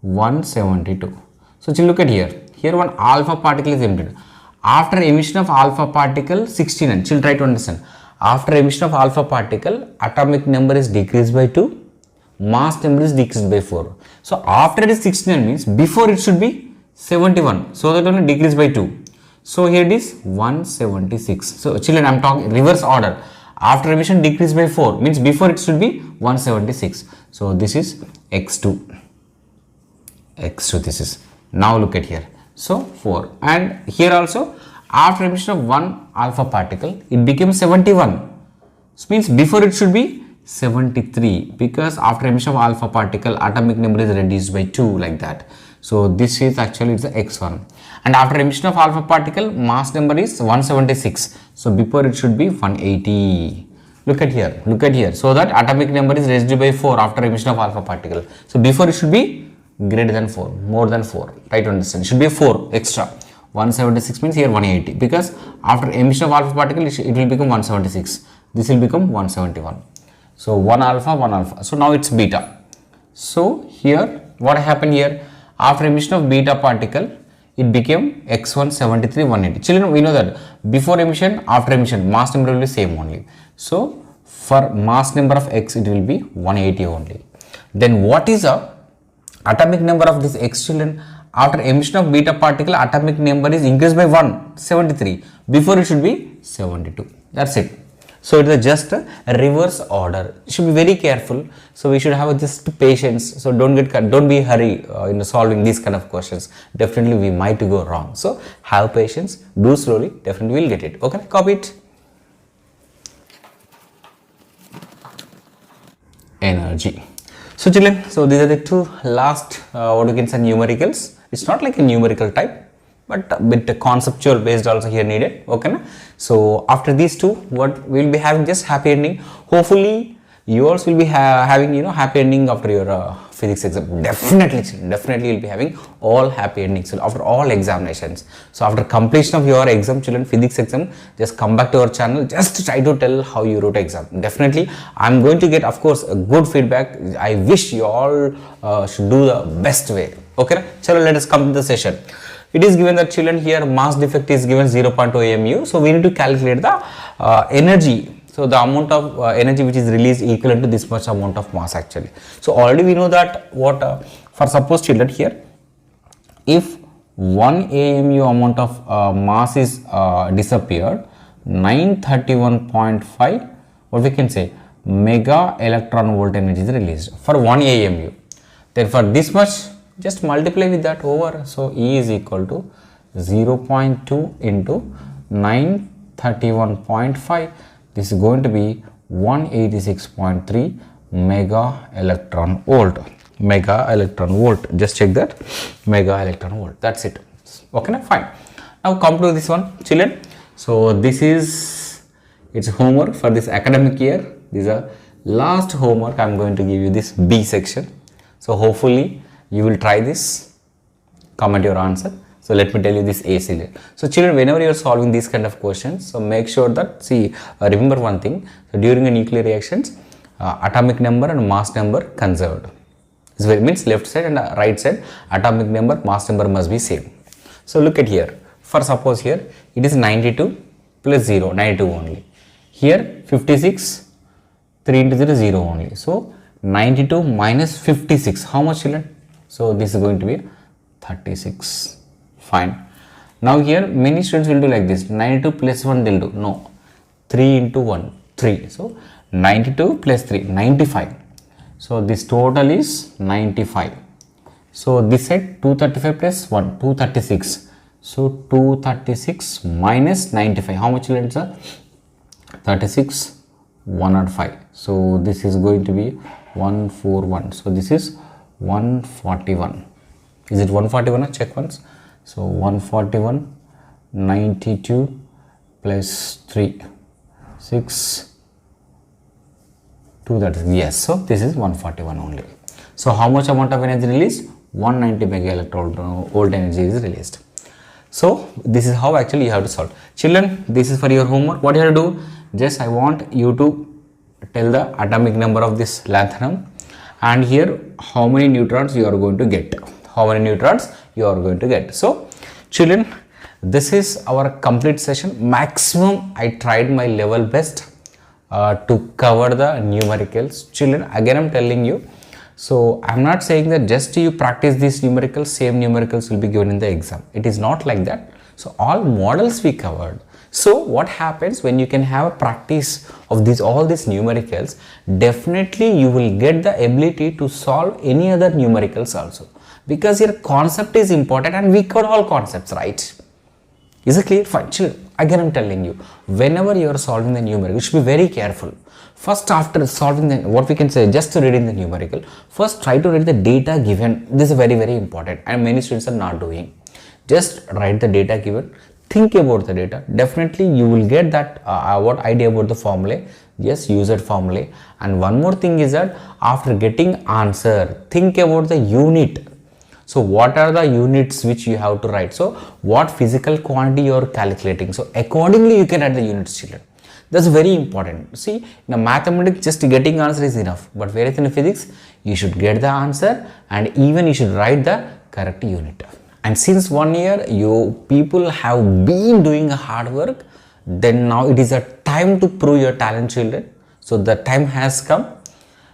172. So look at here, one alpha particle is emitted. After emission of alpha particle 69, try to understand. After emission of alpha particle, atomic number is decreased by 2, mass number is decreased by 4. So after it is 69 means before it should be 71, so that only decreased by 2. So here it is 176. So children, I am talking reverse order. After emission decrease by 4 means before it should be 176. So this is x2. X2 this is. Now look at here. So 4, and here also after emission of 1 alpha particle it became 71. So means before it should be 73, because after emission of alpha particle atomic number is reduced by 2 like that. So this is actually it's the x1, and after emission of alpha particle mass number is 176. So before it should be 180. Look at here. So that atomic number is reduced by 4 after emission of alpha particle. So before it should be greater than 4, more than 4. Try to understand. It should be 4 extra. 176 means here 180, because after emission of alpha particle it will become 176. This will become 171. So 1 alpha. So now it's beta. So here what happened here? After emission of beta particle it became x1 73 180. Children, we know that before emission, after emission mass number will be same only. So for mass number of x it will be 180 only. Then what is the atomic number of this x, children? After emission of beta particle atomic number is increased by 1, 73. Before it should be 72. That's it. So it is just a reverse order. You should be very careful. So we should have just patience. So don't be hurry in solving these kind of questions. Definitely we might go wrong. So have patience. Do slowly. Definitely we'll get it. Okay, copy it. Energy. So children, so these are the two last what you can say numericals. It's not like a numerical type, but a bit conceptual based also here needed. Okay na? So after these two, what we'll be having just happy ending. Hopefully yours will be having happy ending after your physics exam. Definitely you'll be having all happy endings after all examinations. So after completion of your exam, children, physics exam, just come back to our channel, just try to tell how you wrote exam. Definitely I'm going to get, of course, a good feedback. I wish you all should do the best way. Okay, so let us come to the session. It is given that, children, here mass defect is given 0.2 AMU. So we need to calculate the energy. So the amount of energy which is released equivalent to this much amount of mass actually. So already we know that what for suppose, children, here if 1 AMU amount of mass is disappeared, 931.5 what we can say mega electron volt energy is released for 1 AMU. Then for this much, just multiply with that over. So E is equal to 0.2 into 931.5. This is going to be 186.3 mega electron volt. Just check that, mega electron volt. That's it. Okay, now fine. Now come to this one, children. So this is its homework for this academic year. This is a last homework. I'm going to give you this B section. So hopefully you will try this. Comment your answer. So let me tell you this A cylinder. So children, whenever you are solving these kind of questions, so make sure that, remember one thing. So during a nuclear reactions, atomic number and mass number conserved. This means left side and right side, atomic number, mass number must be same. So look at here. For suppose here, it is 92 plus 0, 92 only. Here 56, 3 into 0, 0 only. So 92 minus 56, how much, children? So this is going to be 36. Fine. Now here many students will do like this, 92 plus 1 they'll do. No, 3 into 1, 3. So 92 plus 3, 95. So this total is 95. So this side 235 plus 1, 236. So 236 minus 95. How much, children, sir? 36, 105. So this is going to be 141. So this is 141. Is it 141? Check once. So 141, 92 plus 3, 6, 2, that is, yes. So this is 141 only. So how much amount of energy released? 190 mega electron volt energy is released. So this is how actually you have to solve. Children, this is for your homework. What you have to do? Just I want you to tell the atomic number of this lanthanum, and here how many neutrons you are going to get. So children, this is our complete session. Maximum I tried my level best to cover the numericals. Children, again I'm telling you, so I'm not saying that just you practice these numericals, same numericals will be given in the exam. It is not like that. So all models we covered. So what happens when you can have a practice of all these numericals, definitely you will get the ability to solve any other numericals also, because your concept is important and we cover all concepts, right? Is it clear? Fine. Again, I'm telling you, whenever you are solving the numerical, you should be very careful. First, after solving the, what we can say, just reading the numerical, first try to read the data given. This is very, very important, and many students are not doing. Just write the data given, think about the data. Definitely, you will get that what idea about the formulae. Yes, use that formulae. And one more thing is that after getting answer, think about the unit. So what are the units which you have to write? So what physical quantity you are calculating? So accordingly you can add the units, children. That's very important. See, in a mathematics, just getting answer is enough. But whereas in physics, you should get the answer and even you should write the correct unit. And since 1 year, you people have been doing hard work, then now it is a time to prove your talent, children. So the time has come.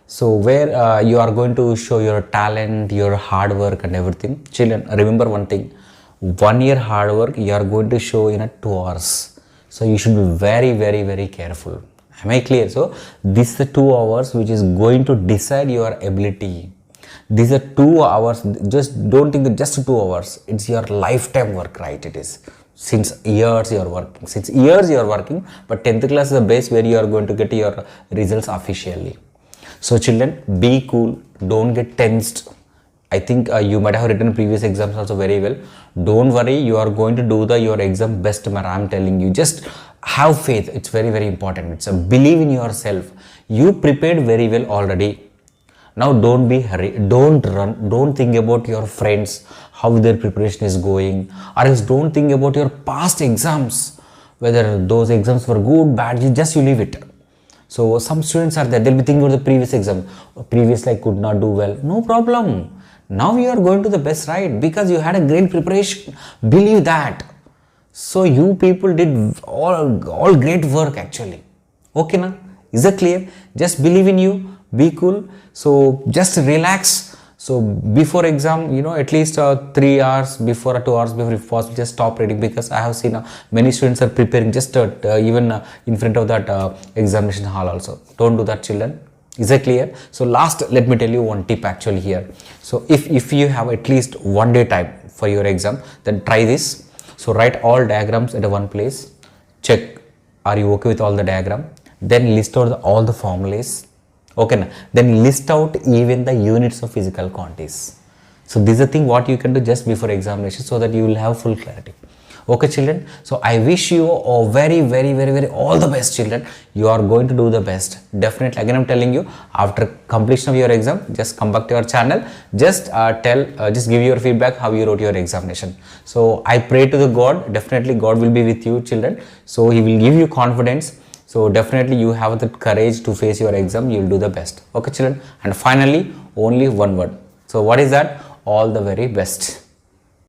So where you are going to show your talent, your hard work and everything. Children, remember one thing, 1 year hard work you are going to show in a 2 hours. So you should be very, very, very careful. Am I clear? So this is the 2 hours which is going to decide your ability. These are 2 hours, just don't think just 2 hours. It's your lifetime work, right? It is. Since years you are working. But 10th class is the base where you are going to get your results officially. So children, be cool, don't get tensed. I think you might have written previous exams also very well. Don't worry, you are going to do your exam best, man. I'm telling you, just have faith. It's very, very important. It's a believe in yourself. You prepared very well already. Now don't be hurried, don't run, don't think about your friends, how their preparation is going, or else don't think about your past exams, whether those exams were good, bad, you leave it. So some students are there, they'll be thinking about the previous exam. Previously I could not do well. No problem. Now you are going to the best, right? Because you had a great preparation. Believe that. So you people did all great work actually. Okay, na? Is that clear? Just believe in you. Be cool. So just relax. So before exam, at least 3 hours before or 2 hours before, if possible, just stop reading, because I have seen many students are preparing just even in front of that examination hall also. Don't do that, children. Is that clear? So last, let me tell you one tip actually here. So if you have at least 1 day time for your exam, then try this. So write all diagrams at one place. Check, are you okay with all the diagram? Then list out all the formulas. Okay, na? Then list out even the units of physical quantities. So this is the thing what you can do just before examination, so that you will have full clarity. Okay, children. So I wish you a very, very, very, very all the best, children. You are going to do the best. Definitely. Again, I'm telling you, after completion of your exam, just come back to your channel. Just just give your feedback how you wrote your examination. So I pray to the God. Definitely, God will be with you, children. So He will give you confidence. So definitely you have the courage to face your exam, you will do the best. Okay, children. And finally, only one word. So what is that? All the very best.